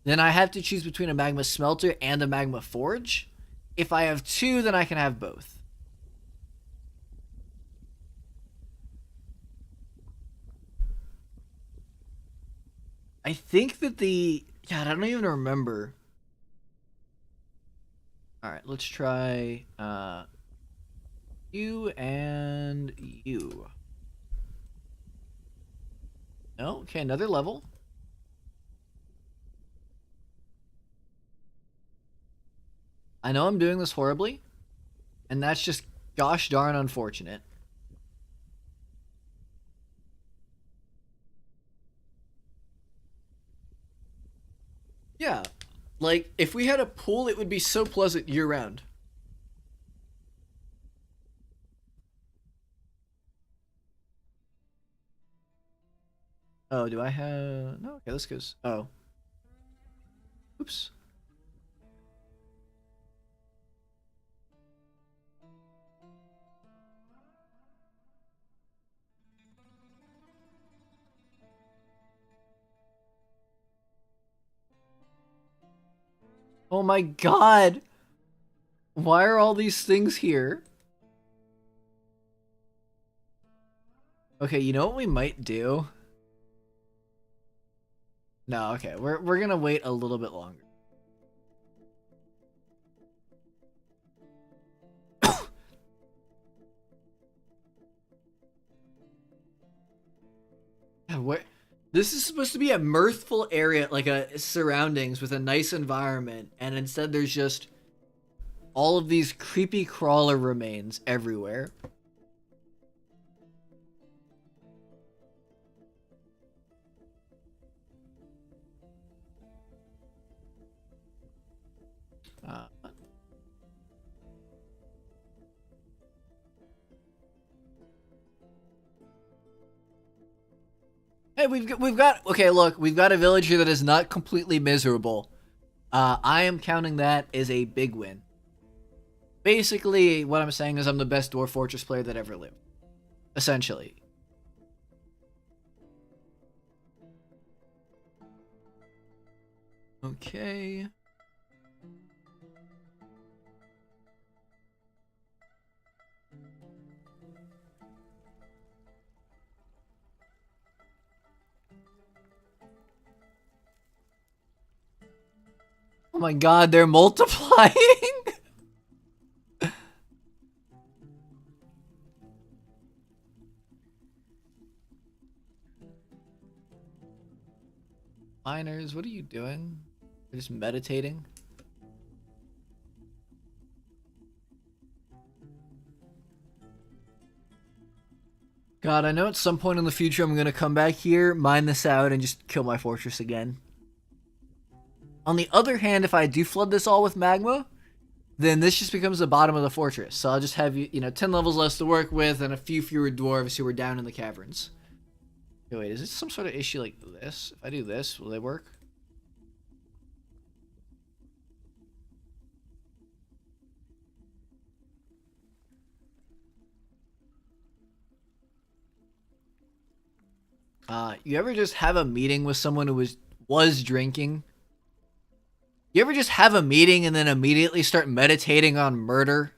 then I have to choose between a magma smelter and a magma forge. If I have 2, then I can have both. I think that the... God, I don't even remember. Alright, let's try you and you. No? Okay, another level. I know I'm doing this horribly, and that's just gosh darn unfortunate. Yeah, like, if we had a pool, it would be so pleasant year-round. Oh, do I have... No, okay, this goes... Oh. Oops. Oh my god! Why are all these things here? Okay, you know what we might do? No, okay, we're gonna wait a little bit longer. Where... This is supposed to be a mirthful area, like a surroundings with a nice environment, and instead there's just all of these creepy crawler remains everywhere. Hey, we've got okay. Look, we've got a village here that is not completely miserable. I am counting that as a big win. Basically, what I'm saying is I'm the best Dwarf Fortress player that ever lived. Essentially. Okay. Oh my god, they're multiplying! Miners, what are you doing? They're just meditating. God, I know at some point in the future I'm gonna come back here, mine this out, and just kill my fortress again. On the other hand, if I do flood this all with magma, then this just becomes the bottom of the fortress. So I'll just have, 10 levels less to work with and a few fewer dwarves who are down in the caverns. Okay, wait, is this some sort of issue like this? If I do this, will they work? You ever just have a meeting with someone who was drinking? You ever just have a meeting and then immediately start meditating on murder?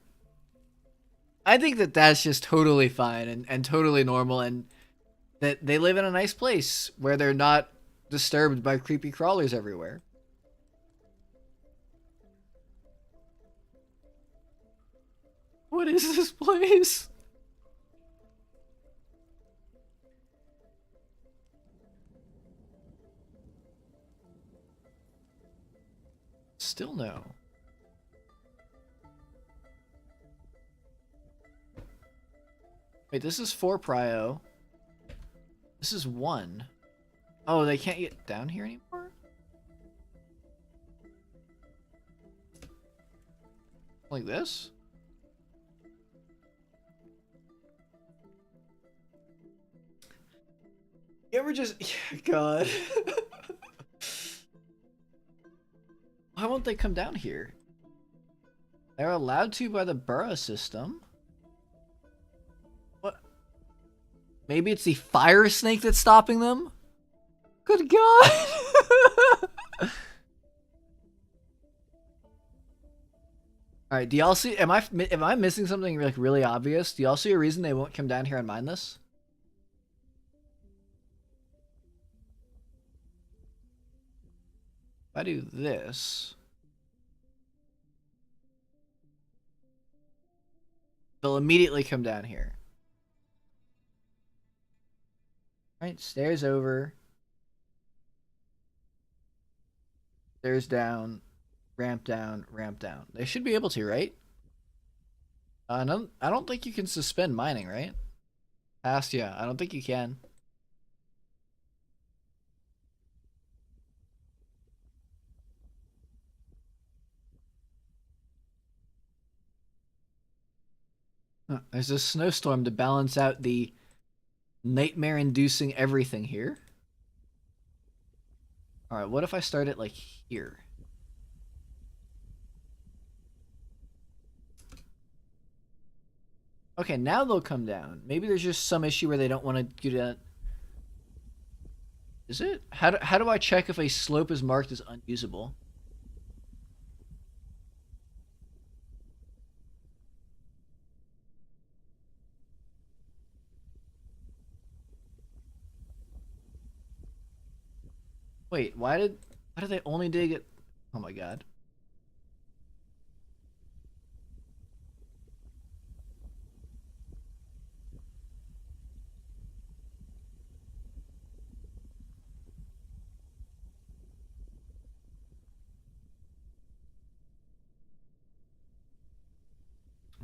I think that that's just totally fine and totally normal, and that they live in a nice place where they're not disturbed by creepy crawlers everywhere. What is this place? Still no. Wait, this is 4 prio. This is 1. Oh, they can't get down here anymore? Like this? You ever just... God. Why won't they come down here? They're allowed to by the borough system. What? Maybe it's the fire snake that's stopping them? Good God! Alright, do y'all see... Am I missing something like really obvious? Do y'all see a reason they won't come down here and mine this? If I do this... they'll immediately come down here. Alright, stairs over. Stairs down. Ramp down, ramp down. They should be able to, right? No, I don't think you can suspend mining, right? Past, yeah. I don't think you can. There's a snowstorm to balance out the nightmare-inducing everything here. Alright, what if I start it, like, here? Okay, now they'll come down. Maybe there's just some issue where they don't want to do that. Is it? How do I check if a slope is marked as unusable? Wait, why did they only dig it? Oh my god.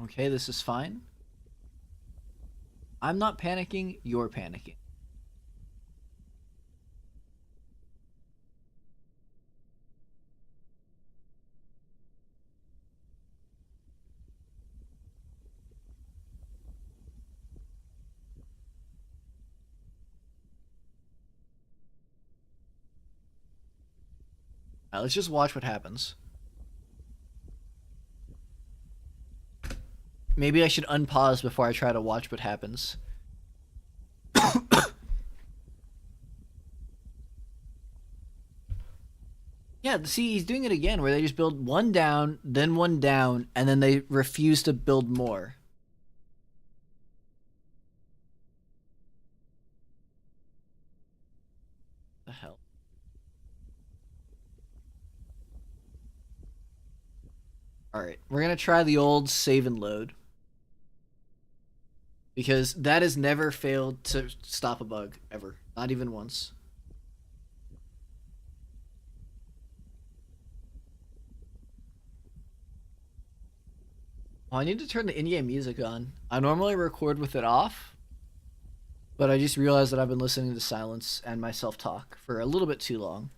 Okay, this is fine. I'm not panicking, you're panicking. Alright, let's just watch what happens. Maybe I should unpause before I try to watch what happens. Yeah, see, he's doing it again, where they just build one down, and then they refuse to build more. The hell? Alright, we're gonna try the old save and load. Because that has never failed to stop a bug, ever. Not even once. Oh, I need to turn the in-game music on. I normally record with it off, but I just realized that I've been listening to silence and myself talk for a little bit too long.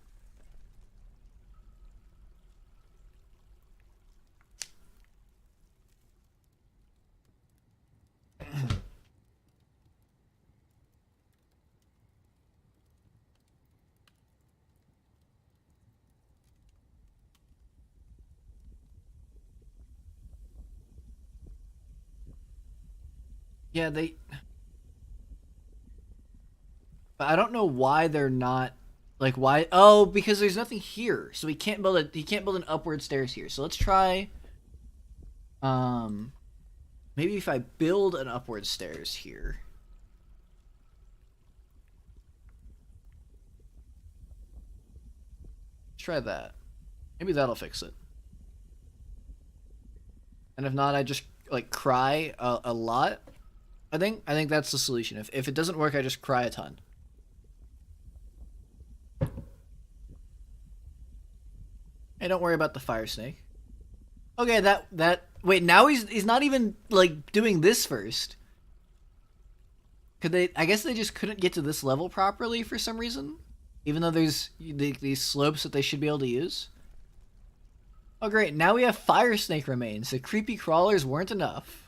Yeah, but I don't know why they're not like why. Oh, because there's nothing here, so he can't build a he can't build an upward stairs here. So let's try. Um, maybe if I build an upward stairs here. Let's try that. Maybe that'll fix it. And if not, I just like cry a lot. I think that's the solution. If it doesn't work, I just cry a ton. Hey, don't worry about the fire snake. Okay, that wait, now he's not even like doing this first. Could they I guess they just couldn't get to this level properly for some reason, even though there's these slopes that they should be able to use. Oh great, now we have fire snake remains. The creepy crawlers weren't enough.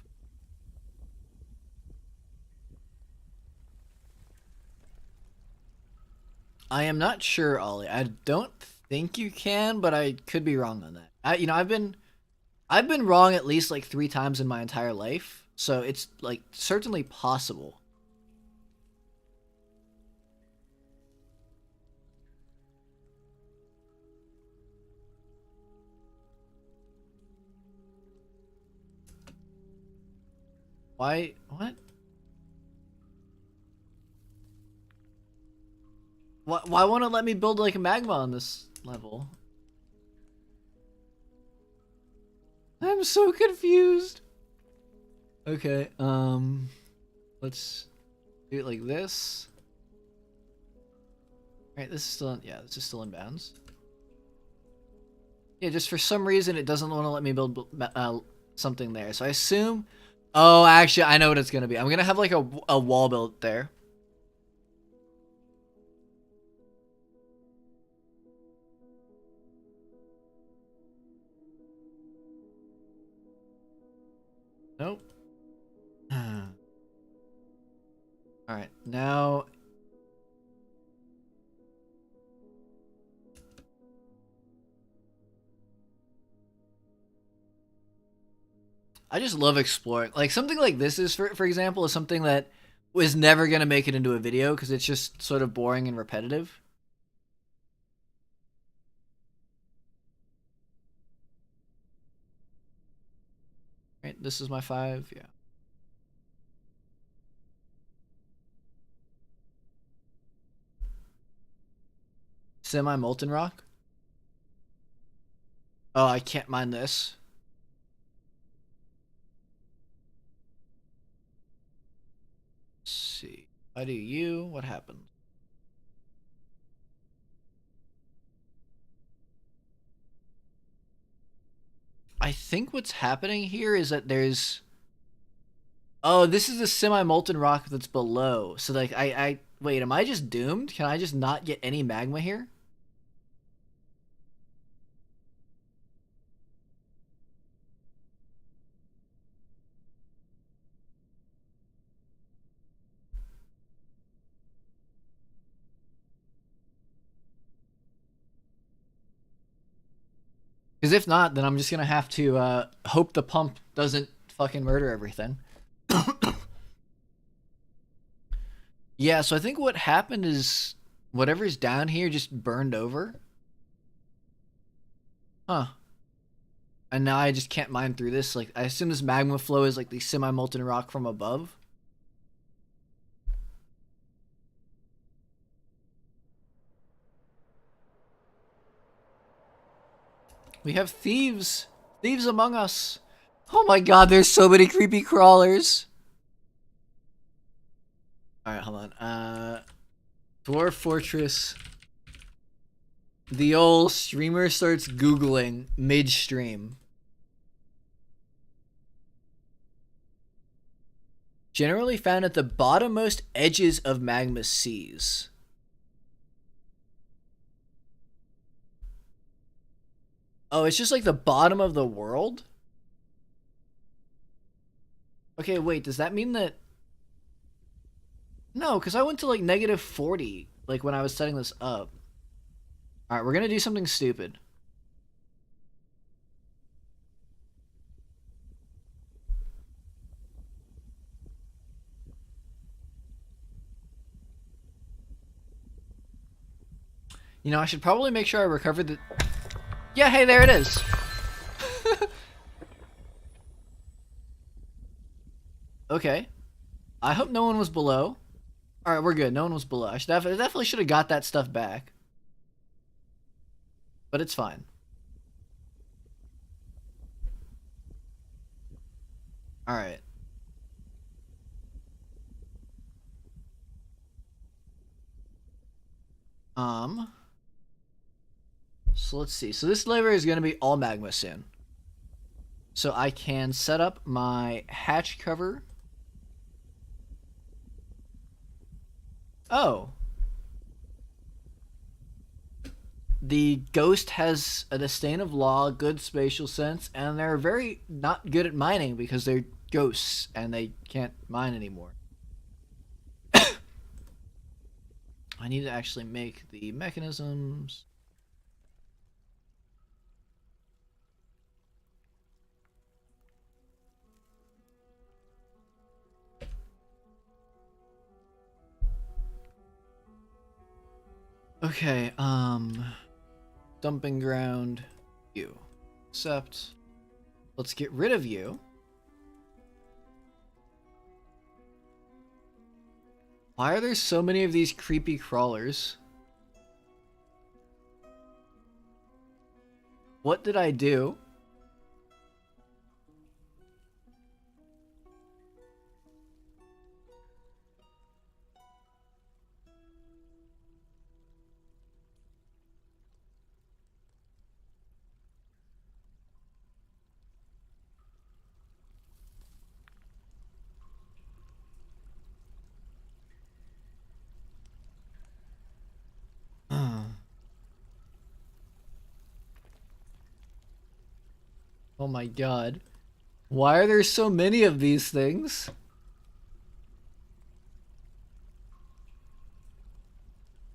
I am not sure, Ollie. I don't think you can, but I could be wrong on that. I've been wrong at least like 3 times in my entire life, so it's like certainly possible. Why? What? Why won't it let me build like a magma on this level? I'm so confused. Okay, let's do it like this. Alright, this is still in, yeah, this is still in bounds. Yeah, just for some reason it doesn't want to let me build something there. So I assume, oh, actually I know what it's gonna be. I'm gonna have like a wall built there. Nope. Alright, now... I just love exploring. Like, something like this is, for example, is something that was never going to make it into a video because it's just sort of boring and repetitive. Right, this is my 5, yeah. Semi-molten rock? Oh, I can't mine this. Let's see. If I do you, what happens? I think what's happening here is that there's... Oh, this is the semi-molten rock that's below. So, like, wait, am I just doomed? Can I just not get any magma here? Because if not, then I'm just going to have to hope the pump doesn't fucking murder everything. Yeah, so I think what happened is whatever's down here just burned over. Huh. And now I just can't mine through this. Like, I assume this magma flow is like the semi-molten rock from above. We have thieves. Thieves among us. Oh my god, there's so many creepy crawlers. Alright, hold on. Dwarf Fortress. The old streamer starts Googling mid-stream. Generally found at the bottommost edges of magma seas. Oh, it's just like the bottom of the world? Okay, wait, does that mean that... No, because I went to like -40, like when I was setting this up. Alright, we're gonna do something stupid. You know, I should probably make sure I recover the... Yeah, hey, there it is! Okay. I hope no one was below. Alright, we're good. No one was below. I definitely should have got that stuff back. But it's fine. Alright. So let's see. So this layer is going to be all magma soon. So I can set up my hatch cover. Oh. The ghost has a disdain of law, good spatial sense, and they're very not good at mining because they're ghosts and they can't mine anymore. I need to actually make the mechanisms. Okay, dumping ground, you. Accept. Let's get rid of you. Why are there so many of these creepy crawlers? What did I do? Oh my god. Why are there so many of these things?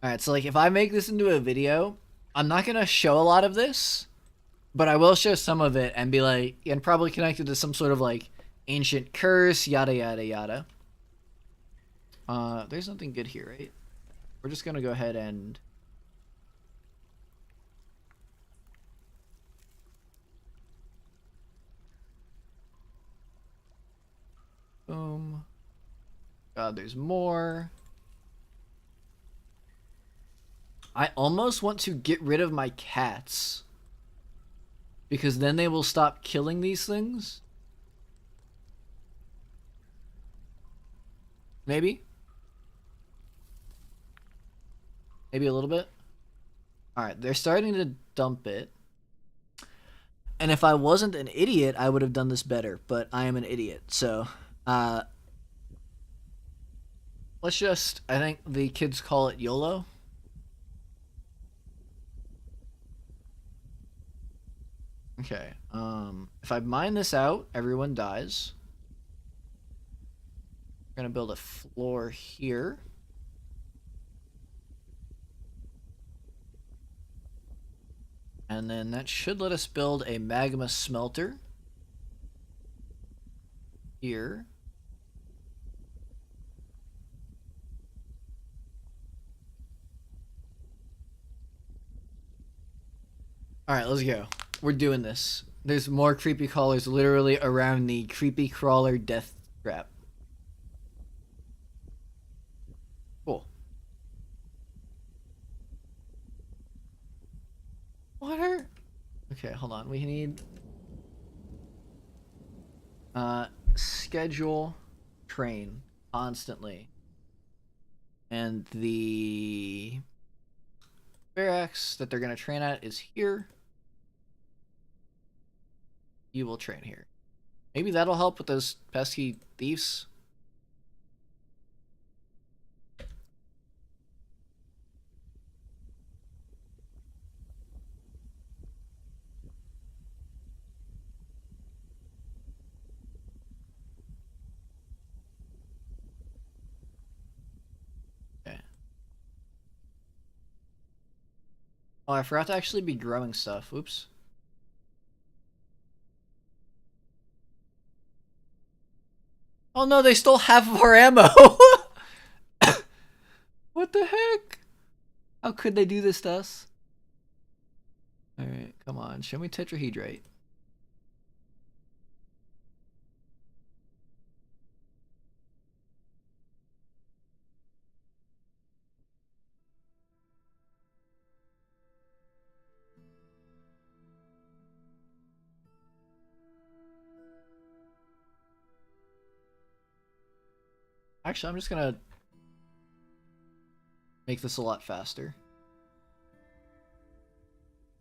Alright, so like if I make this into a video, I'm not gonna show a lot of this, but I will show some of it and be like, and probably connected to some sort of like ancient curse, yada yada yada. There's nothing good here, right? We're just gonna go ahead and... Boom. God, there's more. I almost want to get rid of my cats. Because then they will stop killing these things. Maybe? Maybe a little bit? Alright, they're starting to dump it. And if I wasn't an idiot, I would have done this better. But I am an idiot, so... let's just... I think the kids call it YOLO. Okay, if I mine this out, everyone dies. I'm gonna build a floor here. And then that should let us build a magma smelter. Here. Alright, let's go. We're doing this. There's more creepy crawlers literally around the creepy crawler death trap. Cool. Water? Okay, hold on. We need Schedule train constantly. And the barracks that they're going to train at is here. You will train here. Maybe that'll help with those pesky thieves. Okay. Oh, I forgot to actually be growing stuff. Oops. Oh no, they stole half of our ammo! What the heck? How could they do this to us? Alright, come on. Show me tetrahedrite. Actually, I'm just gonna make this a lot faster.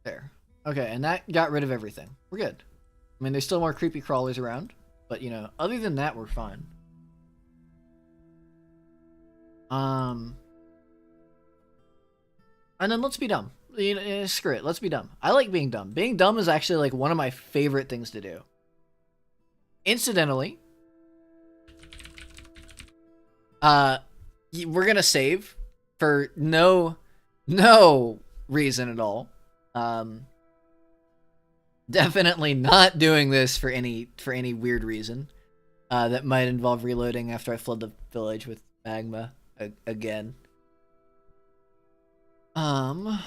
There. Okay, and that got rid of everything. We're good. I mean, there's still more creepy crawlers around, but, you know, other than that, we're fine. And then let's be dumb. You know, screw it. Let's be dumb. I like being dumb. Being dumb is actually, like, one of my favorite things to do. Incidentally, we're gonna save for no reason at all. Definitely not doing this for any weird reason that might involve reloading after I flood the village with magma again. Boom.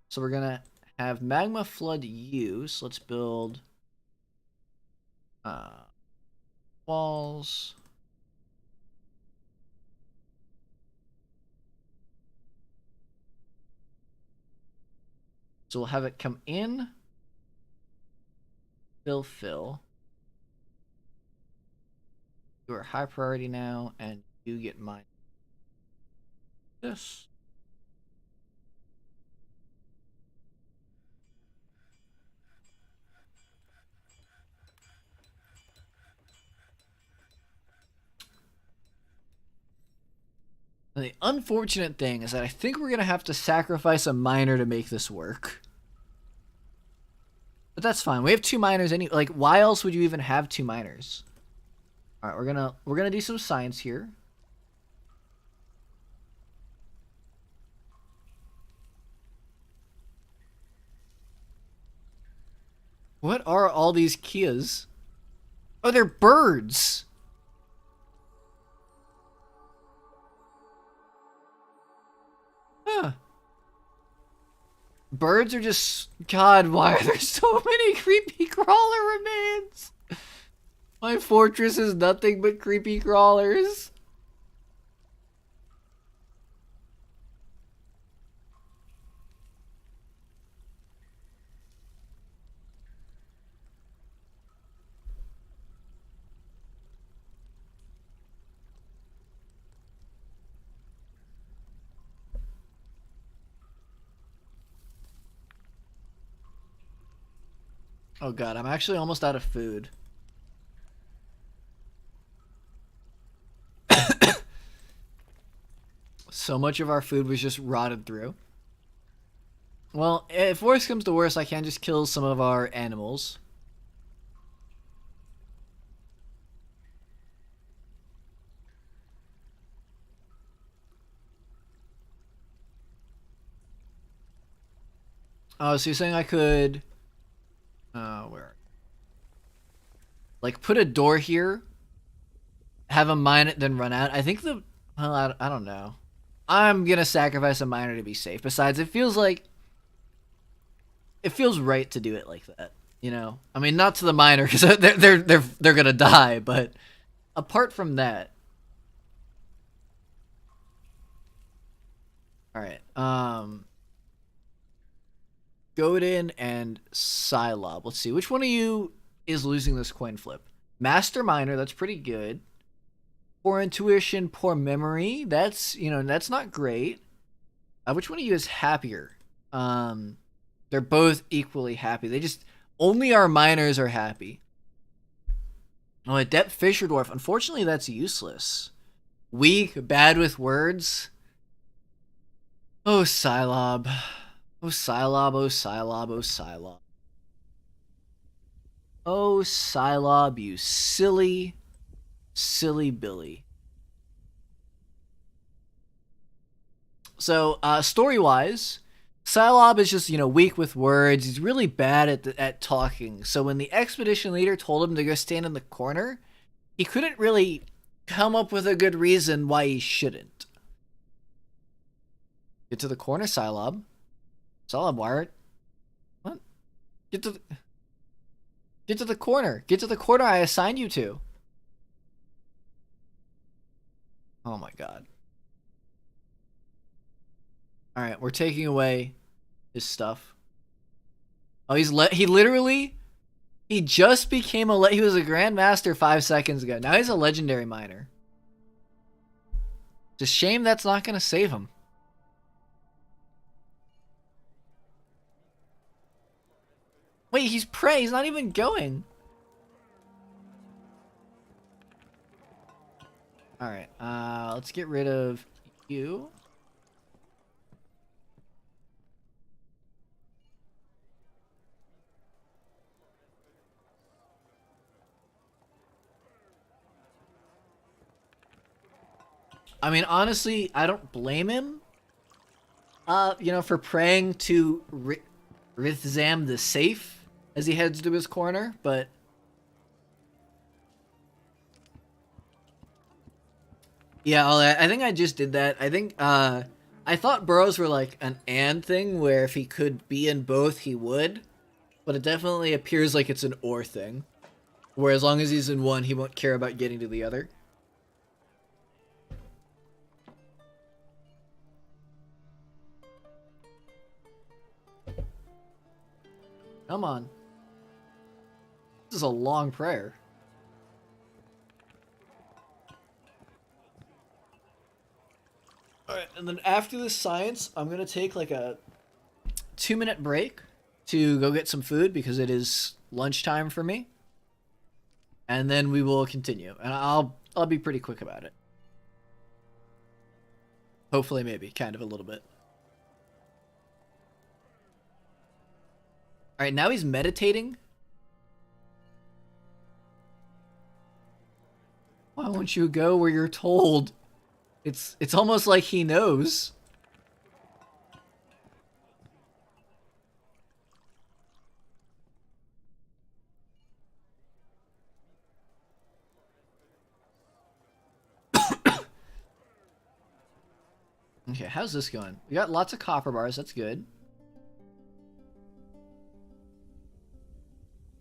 So we're gonna have magma flood you. So let's build walls. So we'll have it come in. Fill. You are high priority now, and you get mine. This. And the unfortunate thing is that I think we're going to have to sacrifice a miner to make this work. But that's fine. We have 2 miners any like why else would you even have 2 miners? All right, we're going to do some science here. What are all these Kias? Oh, they're birds. Huh. Birds are just... God, why are there so many creepy crawler remains? My fortress is nothing but creepy crawlers. Oh god, I'm actually almost out of food. So much of our food was just rotted through. Well, if worse comes to worse, I can just kill some of our animals. Oh, so you're saying I could... where? Like, put a door here, have a mine it, then run out. I think the... Well, I don't know. I'm gonna sacrifice a miner to be safe. Besides, it feels like... It feels right to do it like that, you know? I mean, not to the miner, because they're gonna die, but... Apart from that... Alright, Godin and Psylob. Let's see, which one of you is losing this coin flip. Master Miner, that's pretty good. Poor intuition, poor memory. That's, you know, that's not great. Which one of you is happier? They're both equally happy. They just, only our miners are happy. Oh, Adept Fisher Dwarf. Unfortunately, that's useless. Weak, bad with words. Oh, Psylob. Oh, Psylob, oh, Psylob, oh, Psylob. Oh, Psylob, you silly, silly Billy. So, story-wise, Psylob is just, you know, weak with words. He's really bad at talking. So when the expedition leader told him to go stand in the corner, he couldn't really come up with a good reason why he shouldn't. Get to the corner, Psylob. Psylob, why? What? Get to the corner. Get to the corner I assigned you to. Oh my god. Alright, we're taking away his stuff. Oh, he just became he was a Grandmaster 5 seconds ago. Now he's a Legendary Miner. It's a shame that's not going to save him. Wait, he's prey. He's not even going. Alright, let's get rid of you. I mean, honestly, I don't blame him. You know, for praying to Rithzam the Safe as he heads to his corner, but yeah, I think I just did that. I think I thought burrows were like an and thing where if he could be in both, he would, but it definitely appears like it's an or thing, where as long as he's in one, he won't care about getting to the other. Come on. This is a long prayer. Alright, and then after this science, I'm going to take like a 2-minute break to go get some food because it is lunchtime for me. And then we will continue. And I'll be pretty quick about it. Hopefully, maybe. Kind of a little bit. Alright, now he's meditating. Why won't you go where you're told? It's almost like he knows. Okay, how's this going? We got lots of copper bars, that's good.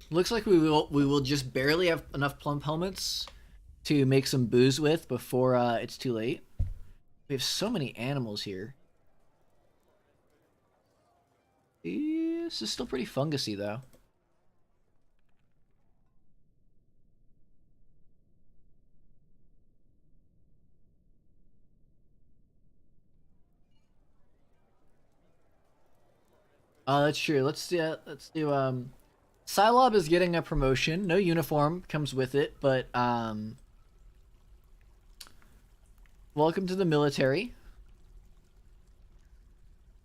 Looks like we will just barely have enough plump helmets to make some booze with before it's too late. We have so many animals here. This is still pretty fungusy though. Oh, that's true. Let's do Psylob is getting a promotion. No uniform comes with it, but welcome to the military.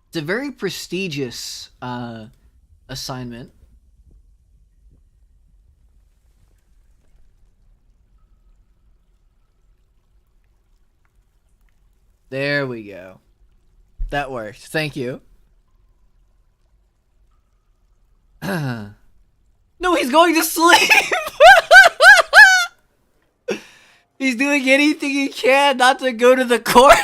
It's a very prestigious assignment. There we go. That worked. Thank you. No, he's going to sleep! He's doing anything he can not to go to the corner!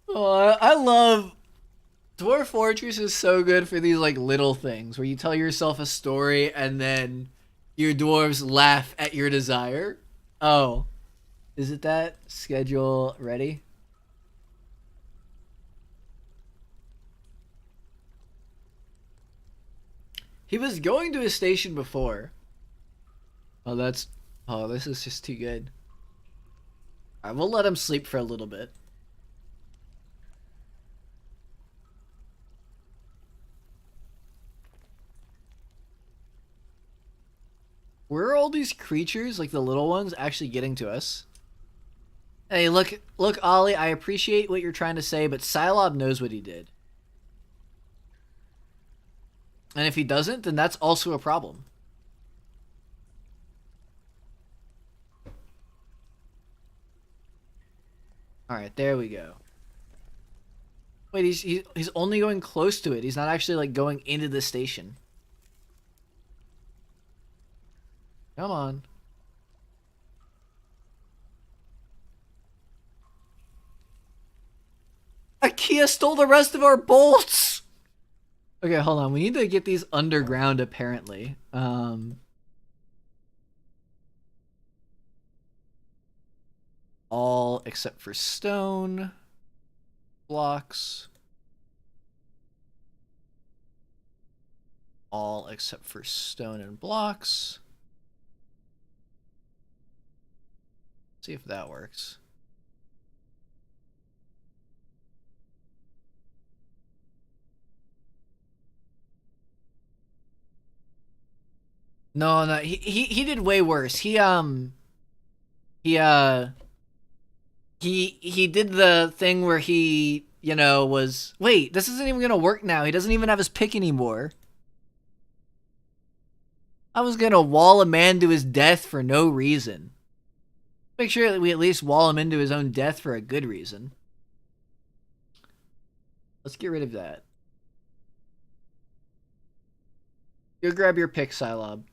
Oh, I love... Dwarf Fortress is so good for these, like, little things, where you tell yourself a story and then your dwarves laugh at your desire. Oh. Is it that? Schedule ready? He was going to his station before. Oh, that's... Oh, this is just too good. Alright, we'll let him sleep for a little bit. Where are all these creatures, like the little ones, actually getting to us? Hey, look, Ollie, I appreciate what you're trying to say, but Psylob knows what he did. And if he doesn't, then that's also a problem. Alright, there we go. Wait, he's only going close to it. He's not actually, like, going into the station. Come on. IKEA stole the rest of our bolts! Okay, hold on. We need to get these underground, apparently. All except for stone. Blocks. All except for stone and blocks. See if that works. No, he did way worse. He did the thing where he, you know, was... Wait, this isn't even gonna work now. He doesn't even have his pick anymore. I was gonna wall a man to his death for no reason. Make sure that we at least wall him into his own death for a good reason. Let's get rid of that. Go grab your pick, Psylob.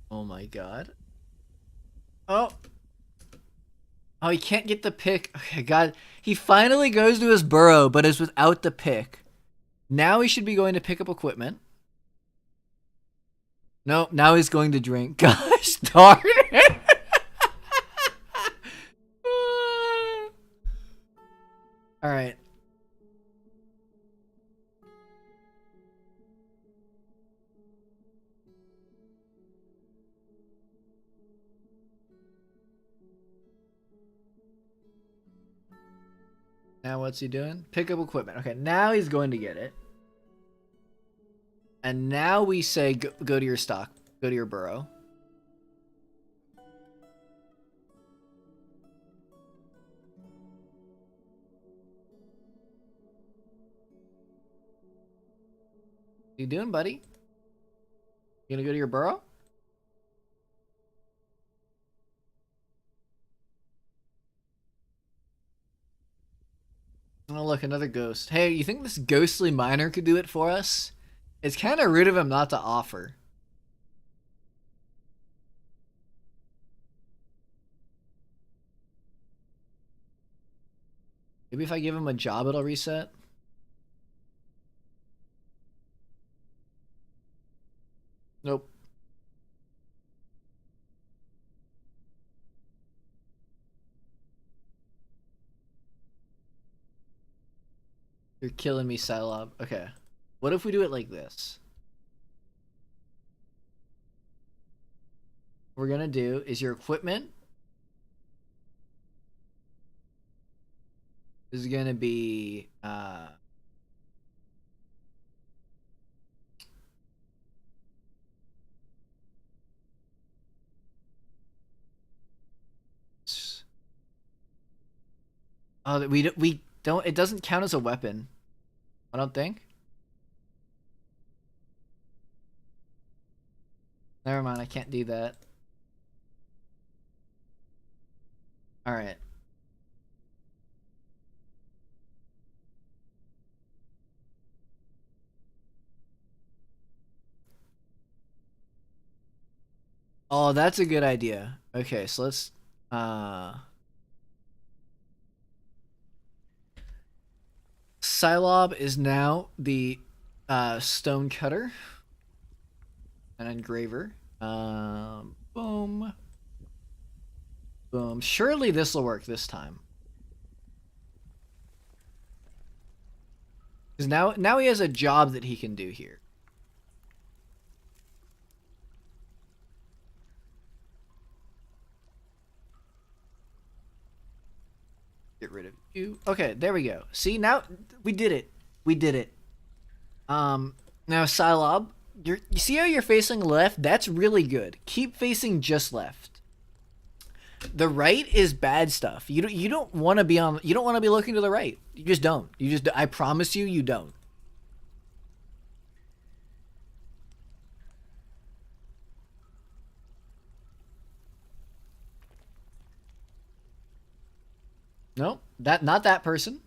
Oh my god. Oh. Oh, he can't get the pick. Okay, god. He finally goes to his burrow, but is without the pick. Now he should be going to pick up equipment. No, now he's going to drink. Gosh darn it. Alright. Now what's he doing? Pick up equipment. Okay, now he's going to get it. And now we say go to your stock. Go to your burrow. What you doing, buddy? You gonna go to your burrow? Oh, look, another ghost. Hey, you think this ghostly miner could do it for us? It's kind of rude of him not to offer. Maybe if I give him a job, it'll reset. Nope. You're killing me, Psylob. Okay. What if we do it like this? What we're gonna do is your equipment is gonna be oh, we don't, it doesn't count as a weapon. I don't think. Never mind, I can't do that. Alright. Oh, that's a good idea. Okay, so let's Psylob is now the Stone cutter. An engraver. Boom. Boom. Surely this will work this time. Because now he has a job that he can do here. Get rid of you. Okay, there we go. See, now we did it. We did it. Now Silob, you see how you're facing left? That's really good. Keep facing just left. The right is bad stuff. You don't want to be on. You don't want to be looking to the right. You just don't. You just. I promise you, you don't. No, not that person.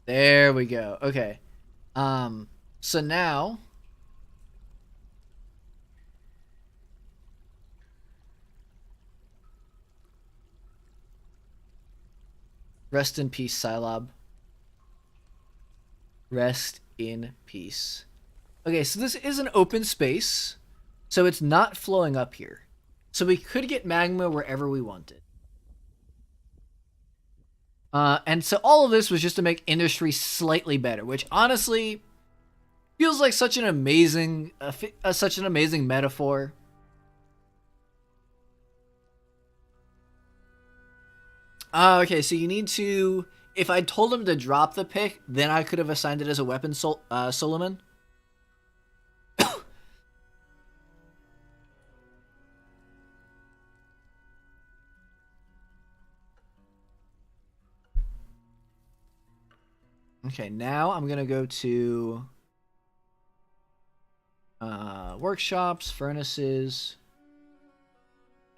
There we go. Okay. So now rest in peace, Silob. Rest in peace. Okay, so this is an open space, so it's not flowing up here. So we could get magma wherever we wanted. And so all of this was just to make industry slightly better, which honestly feels like such an amazing metaphor. Okay, so you need to. If I told him to drop the pick, then I could have assigned it as a weapon, Solomon. Okay, now I'm gonna go to workshops, furnaces.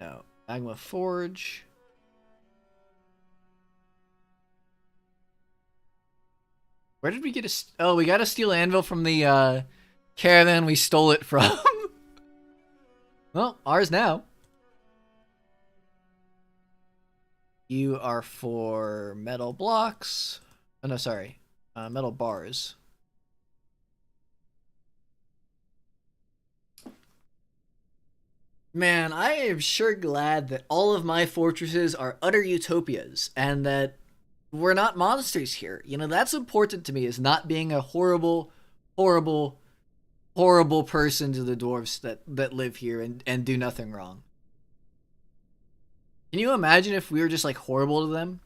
No, magma forge. Where did we get a? Oh, we got a steel anvil from the caravan we stole it from. Well, ours now. You are for metal blocks. Oh no, sorry, metal bars. Man, I am sure glad that all of my fortresses are utter utopias and that we're not monsters here. You know, that's important to me, is not being a horrible, horrible, horrible person to the dwarves that live here and do nothing wrong. Can you imagine if we were just like horrible to them?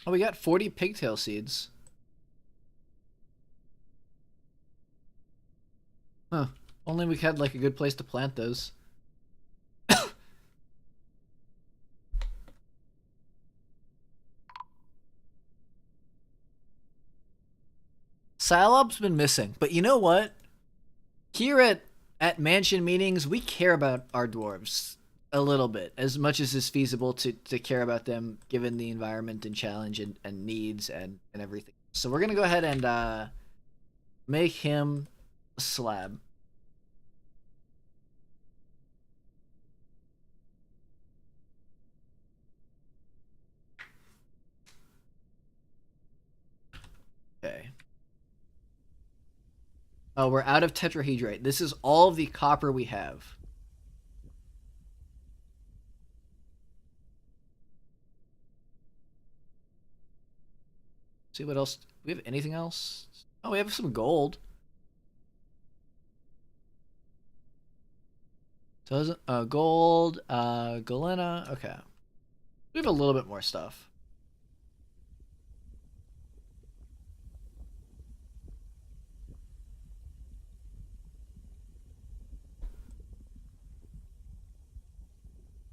Oh, we got 40 pigtail seeds. Huh. Only we had like a good place to plant those. Silob's been missing, but you know what? Here at mansion meetings, we care about our dwarves a little bit, as much as is feasible to care about them given the environment and challenge and needs and everything. So we're gonna go ahead and make him a slab. Okay. Oh, we're out of tetrahedrite. This is all of the copper we have. See what else? We have anything else? Oh, we have some gold. So gold, galena. Okay, we have a little bit more stuff.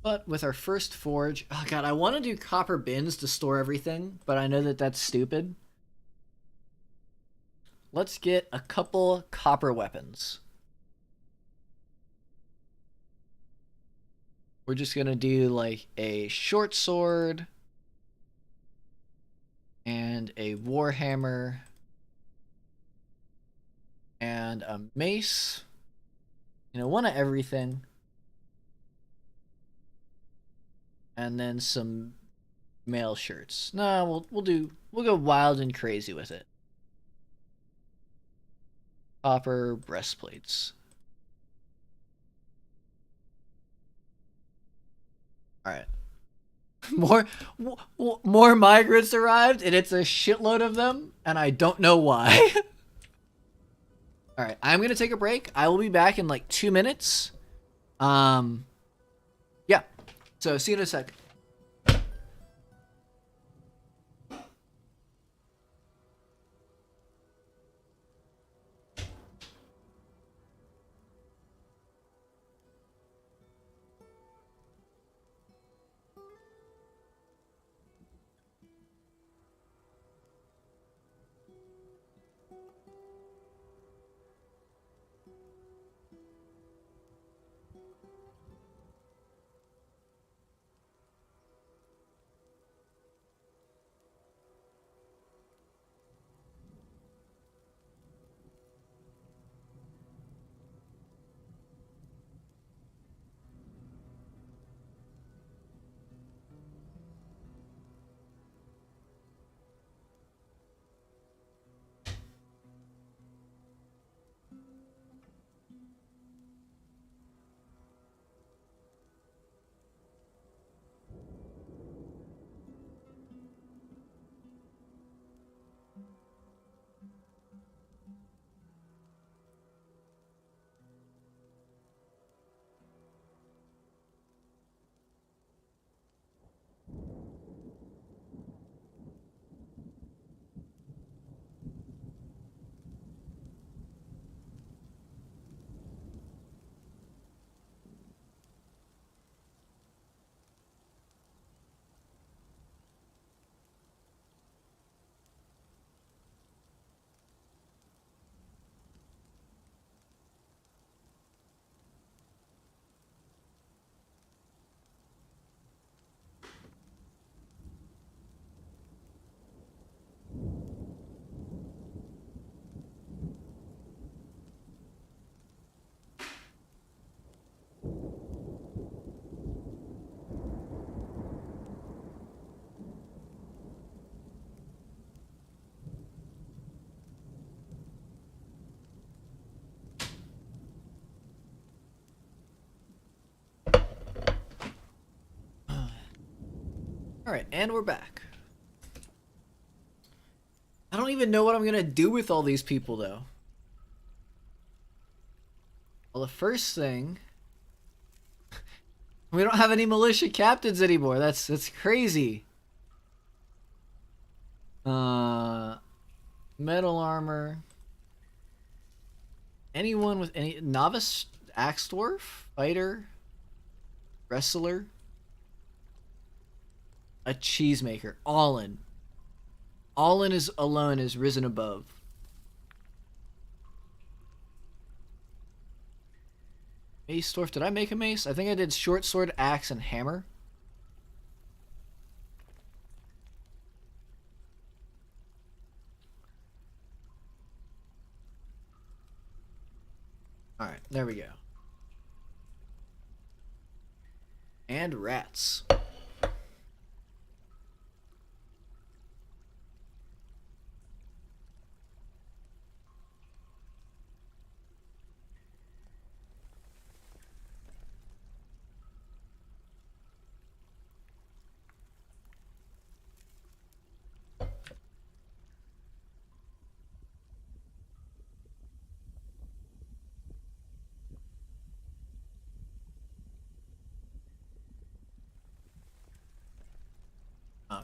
But with our first forge, oh god, I want to do copper bins to store everything, but I know that that's stupid. Let's get a couple copper weapons. We're just gonna do like a short sword, and a warhammer and a mace. You know, one of everything. And then some mail shirts. No, we'll go wild and crazy with it. Copper breastplates. All right. More migrants arrived, and it's a shitload of them, and I don't know why. All right, I'm gonna take a break. I will be back in like 2 minutes. Yeah. So see you in a sec. All right, and we're back. I don't even know what I'm gonna do with all these people, though. Well, the first thing, we don't have any militia captains anymore. That's crazy. Metal armor. Anyone with any novice axe dwarf, fighter, wrestler, a cheesemaker, all in. All in is alone is risen above. Mace dwarf. Did I make a mace? I think I did short sword, axe, and hammer. Alright, there we go. And rats.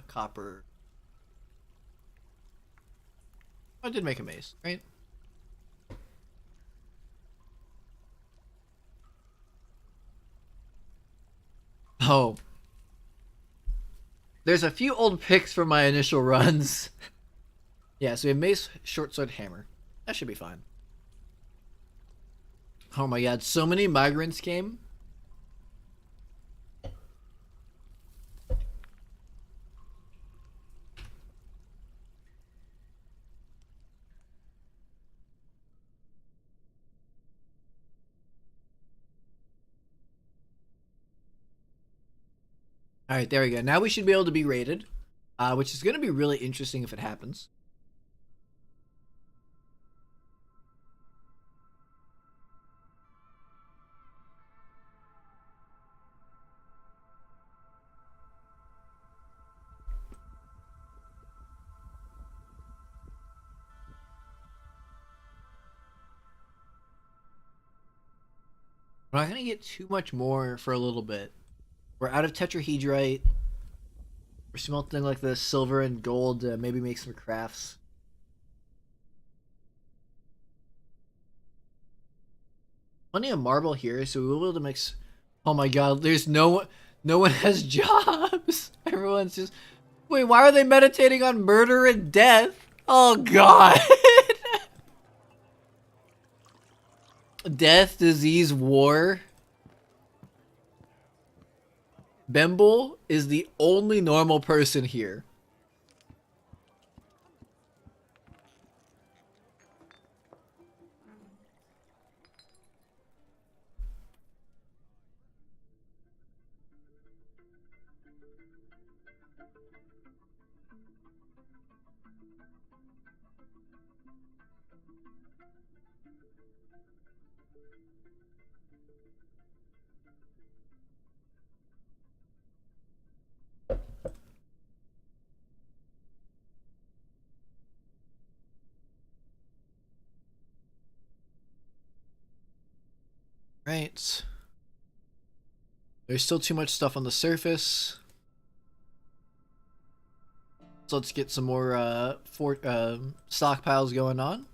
Copper. I did make a mace, right? Oh. There's a few old pics from my initial runs. Yeah, so we have mace, short sword, hammer. That should be fine. Oh my god, so many migrants came. All right, there we go. Now we should be able to be raided, which is going to be really interesting if it happens. We're not going to get too much more for a little bit. We're out of tetrahedrite. We're smelting like the silver and gold to maybe make some crafts. Plenty of marble here, so we'll be able to mix. Oh my god, there's no one has jobs. Everyone's just wait, why are they meditating on murder and death? Oh god. Death, disease, war. Bemble is the only normal person here. Right. There's still too much stuff on the surface. So let's get some more stockpiles going on.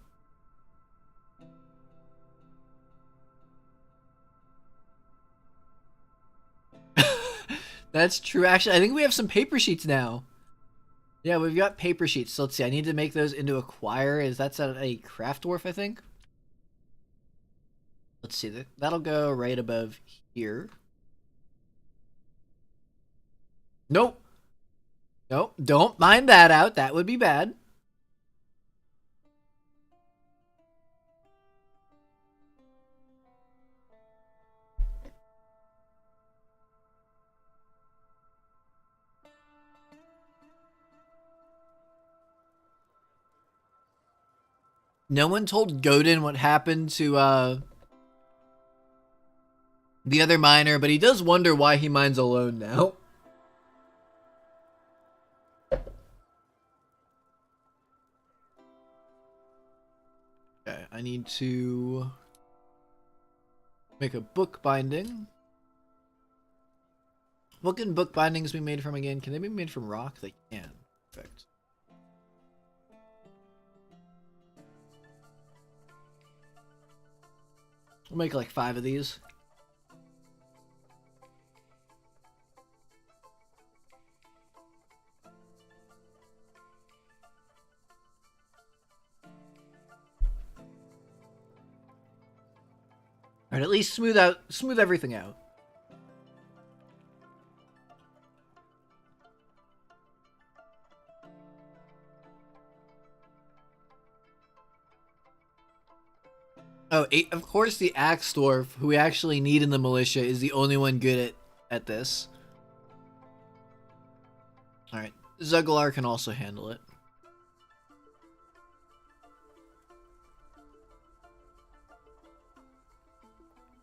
That's true. Actually, I think we have some paper sheets now. Yeah, we've got paper sheets. So let's see. I need to make those into a choir. That's at a craft dwarf, I think. Let's see. That'll go right above here. Nope. Nope. Don't mind that out. That would be bad. No one told Godin what happened to the other miner, but he does wonder why he mines alone now. Okay, I need to make a book binding. What can book bindings be made from again? Can they be made from rock? They can. Perfect. We'll make like 5 of these. Alright, at least smooth everything out. Oh, of course the Axe Dwarf, who we actually need in the militia, is the only one good at this. Alright, Zugglar can also handle it.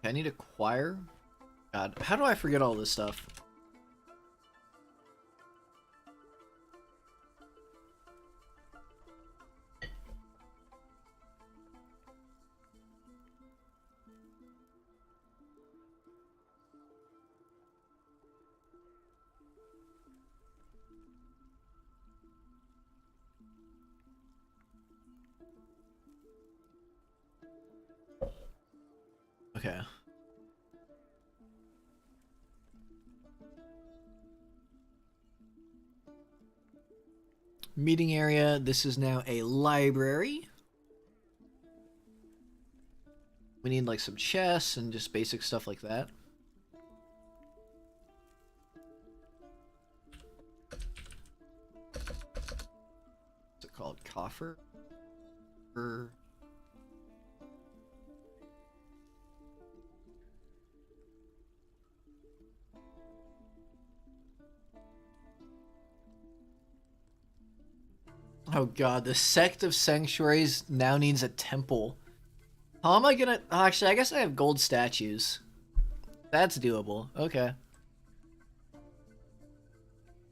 Okay, I need a choir. God, how do I forget all this stuff? Okay. Meeting area. This is now a library. We need like some chests and just basic stuff like that. What's it called? Coffer? Oh god, the sect of sanctuaries now needs a temple. How am I gonna... Oh, actually, I guess I have gold statues. That's doable. Okay.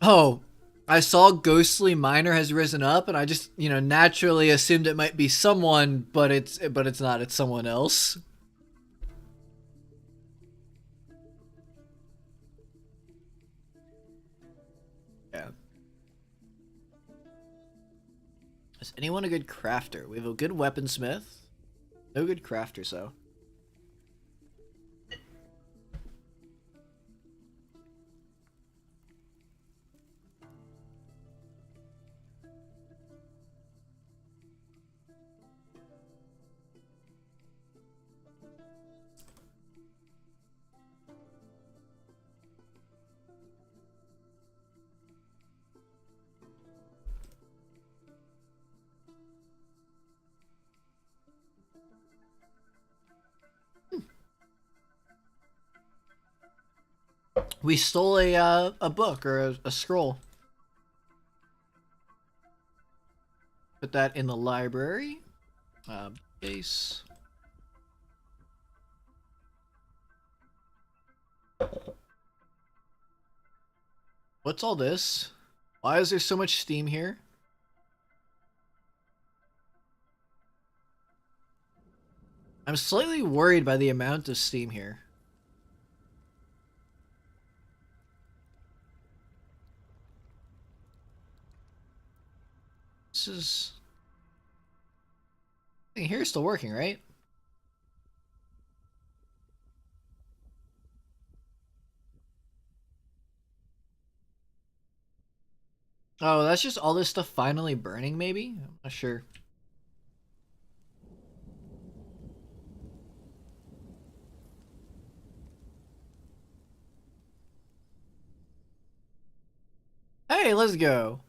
Oh, I saw Ghostly Miner has risen up, and I just, naturally assumed it might be someone, but it's not. It's someone else. Yeah. Is anyone a good crafter? We have a good weaponsmith. No good crafter, so. We stole a book or a scroll. Put that in the library. Case. What's all this? Why is there so much steam here? I'm slightly worried by the amount of steam here. This is... I think here's still working, right? Oh, that's just all this stuff finally burning, maybe? I'm not sure. Hey, let's go.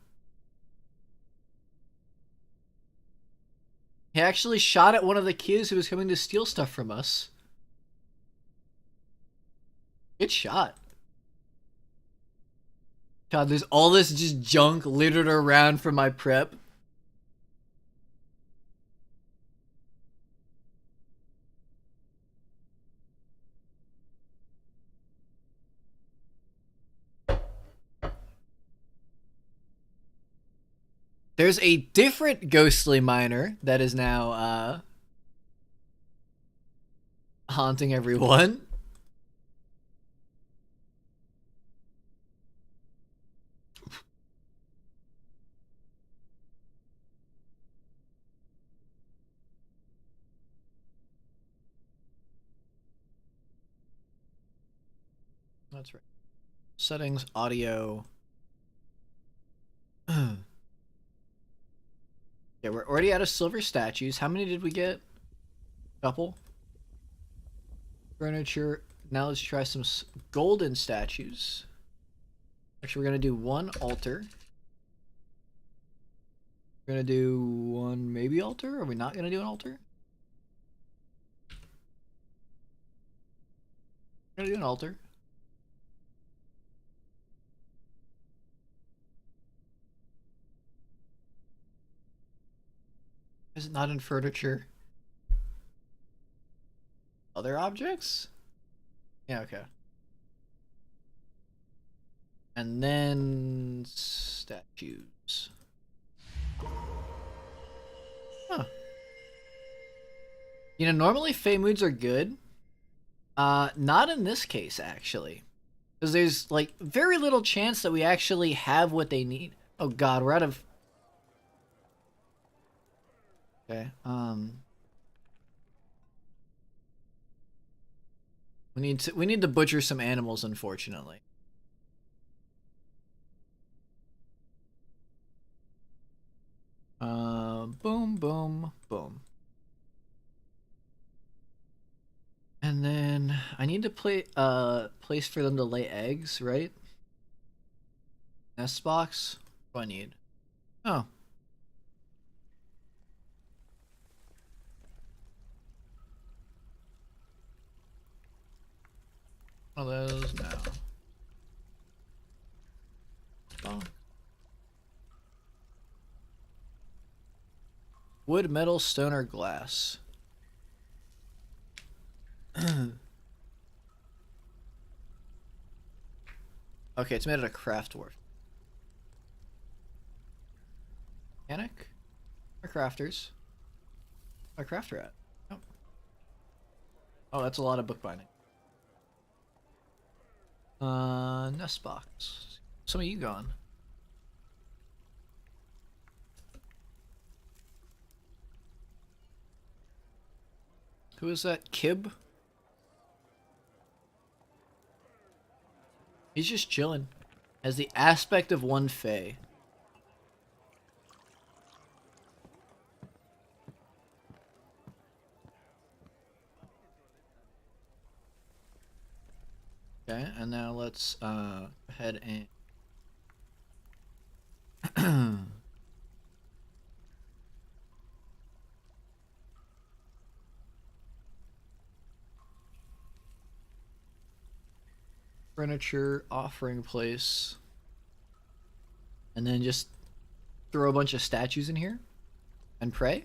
He actually shot at one of the kids who was coming to steal stuff from us. Good shot. God, there's all this just junk littered around from my prep. There's a different ghostly miner that is now haunting everyone. That's right. Settings, audio. Yeah, we're already out of silver statues. How many did we get? Couple. Furniture. Now let's try some golden statues. Actually, we're gonna do one altar. We're gonna do one maybe altar. Are we not gonna do an altar? We're gonna do an altar. Is it not in furniture? Other objects? Yeah, okay. And then statues. Huh. Normally Fey moods are good. Not in this case, actually. Because there's, like, very little chance that we actually have what they need. Oh god, we're out of... Okay, We need to butcher some animals, unfortunately. Boom, boom, boom. And then I need to place for them to lay eggs, right? Nest box? What do I need? Oh. One of those now. Oh. Wood, metal, stone, or glass? Okay, it's made out of craft dwarf. Mechanic? Or crafters? A crafter at? Oh. Oh, that's a lot of bookbinding. Nest box. Some of you gone. Who is that? Kib? He's just chilling. Has the aspect of one Fae. Okay, and now let's head and furniture offering place, and then just throw a bunch of statues in here and pray.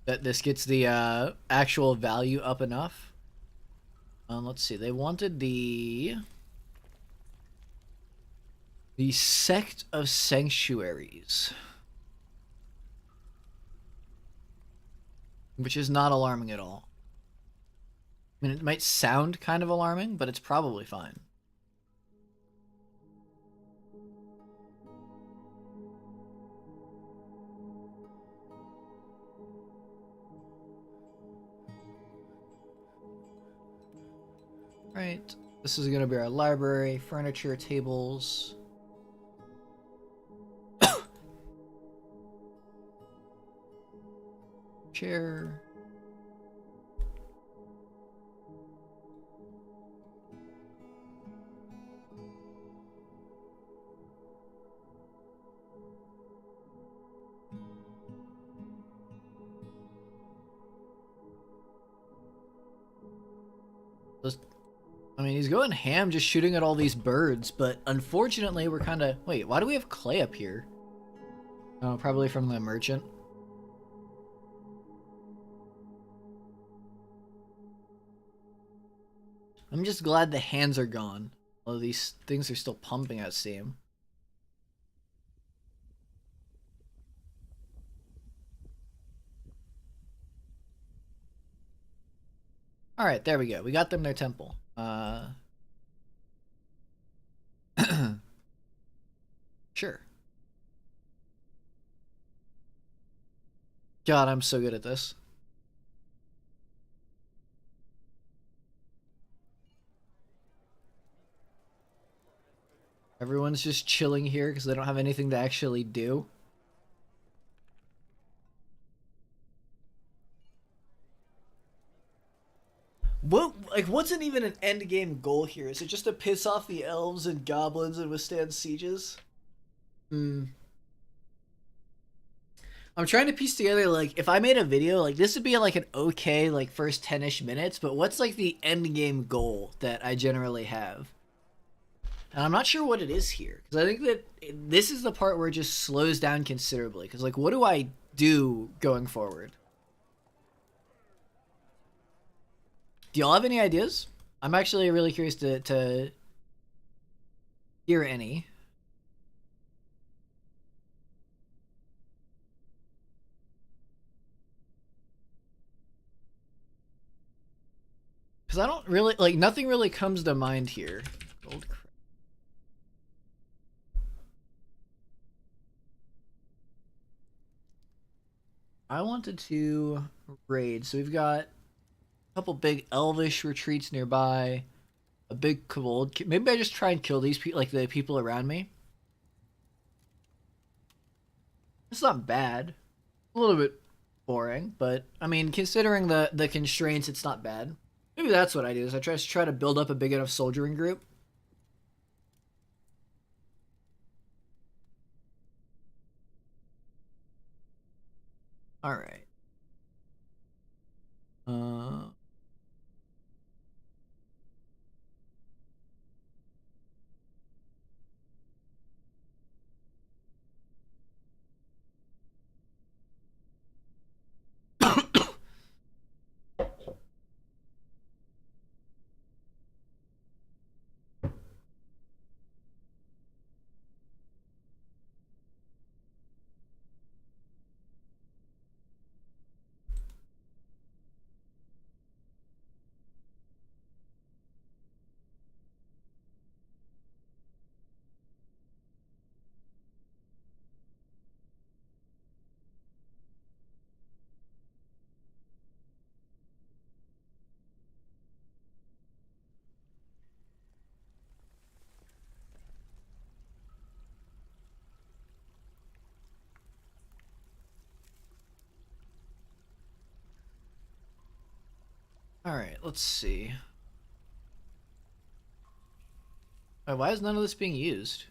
That this gets the actual value up enough. Let's see. They wanted the sect of sanctuaries, which is not alarming at all. I mean, it might sound kind of alarming, but it's probably fine. Right. This is going to be our library, furniture, tables. Chair. I mean, he's going ham just shooting at all these birds, but unfortunately we're kind of... Wait, why do we have clay up here? Oh, probably from the merchant. I'm just glad the hands are gone. Although these things are still pumping out steam. Alright, there we go. We got them their temple. Sure. God, I'm so good at this. Everyone's just chilling here because they don't have anything to actually do. What's even an end game goal here? Is it just to piss off the elves and goblins and withstand sieges? Hmm. I'm trying to piece together, like, if I made a video, like, this would be like an okay, like, first 10-ish minutes, but what's like the end game goal that I generally have? And I'm not sure what it is here, because I think that this is the part where it just slows down considerably, because, like, what do I do going forward? Do y'all have any ideas? I'm actually really curious to hear any. Because I don't really, like, nothing really comes to mind here. Gold crap. I wanted to raid, so we've got a couple big elvish retreats nearby, a big kobold. Maybe I just try and kill these people, like the people around me. It's not bad. A little bit boring, but I mean, considering the constraints, it's not bad. Maybe that's what I do. Is I try to build up a big enough soldiering group. All right. Alright, let's see. Why is none of this being used?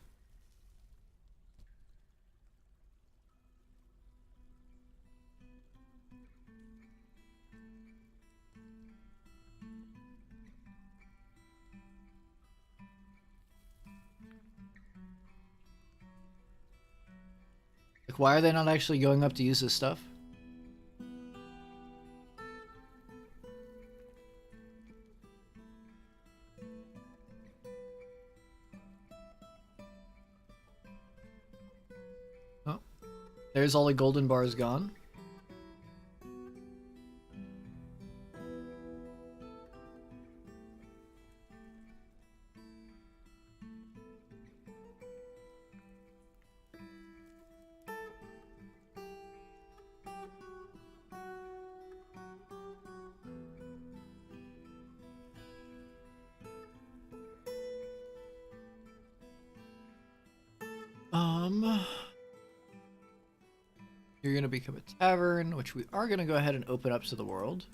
Like, why are they not actually going up to use this stuff? Oh, there's all the golden bars gone. You're gonna become a tavern, which we are gonna go ahead and open up to the world.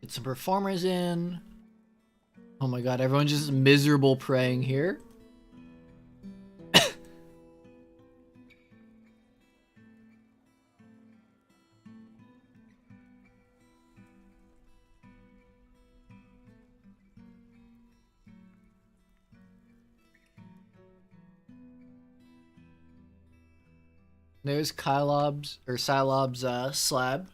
Get some performers in. Oh my god, everyone's just miserable praying here. There's Silob's slab.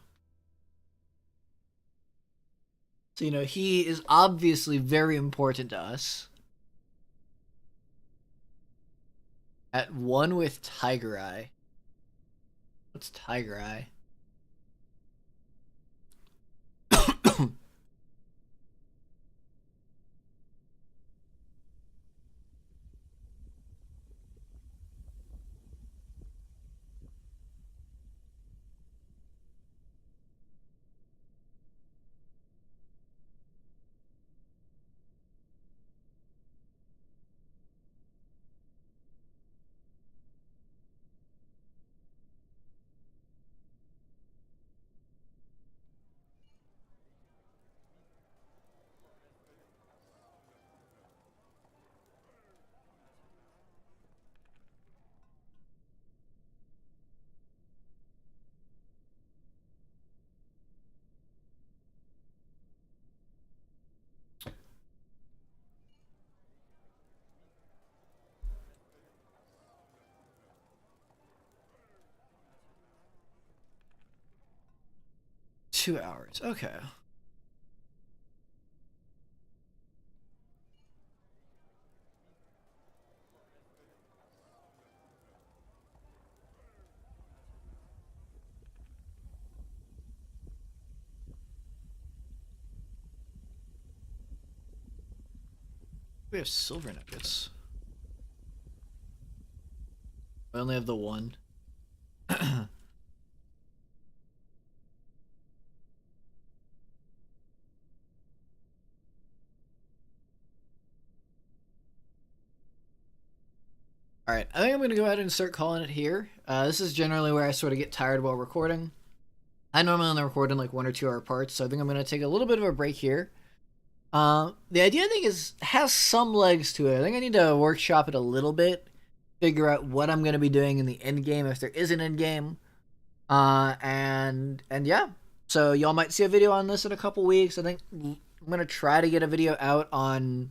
So, you know, he is obviously very important to us. At one with Tiger Eye. What's Tiger Eye? 2 hours. Okay. We have silver nuggets. I only have the one. Alright, I think I'm going to go ahead and start calling it here. This is generally where I sort of get tired while recording. I normally only record in like 1 or 2 hour parts, so I think I'm going to take a little bit of a break here. The idea, I think, has some legs to it. I think I need to workshop it a little bit, figure out what I'm going to be doing in the end game, if there is an end game. And yeah, so y'all might see a video on this in a couple weeks. I think I'm going to try to get a video out on,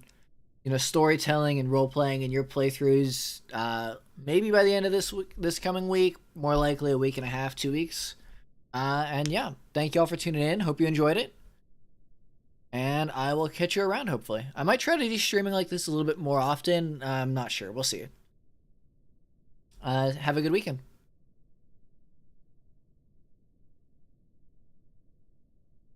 you know, storytelling and role-playing in your playthroughs, maybe by the end of this coming week, more likely a week and a half, 2 weeks. And yeah, thank y'all for tuning in. Hope you enjoyed it. And I will catch you around, hopefully. I might try to do streaming like this a little bit more often. I'm not sure. We'll see. Have a good weekend.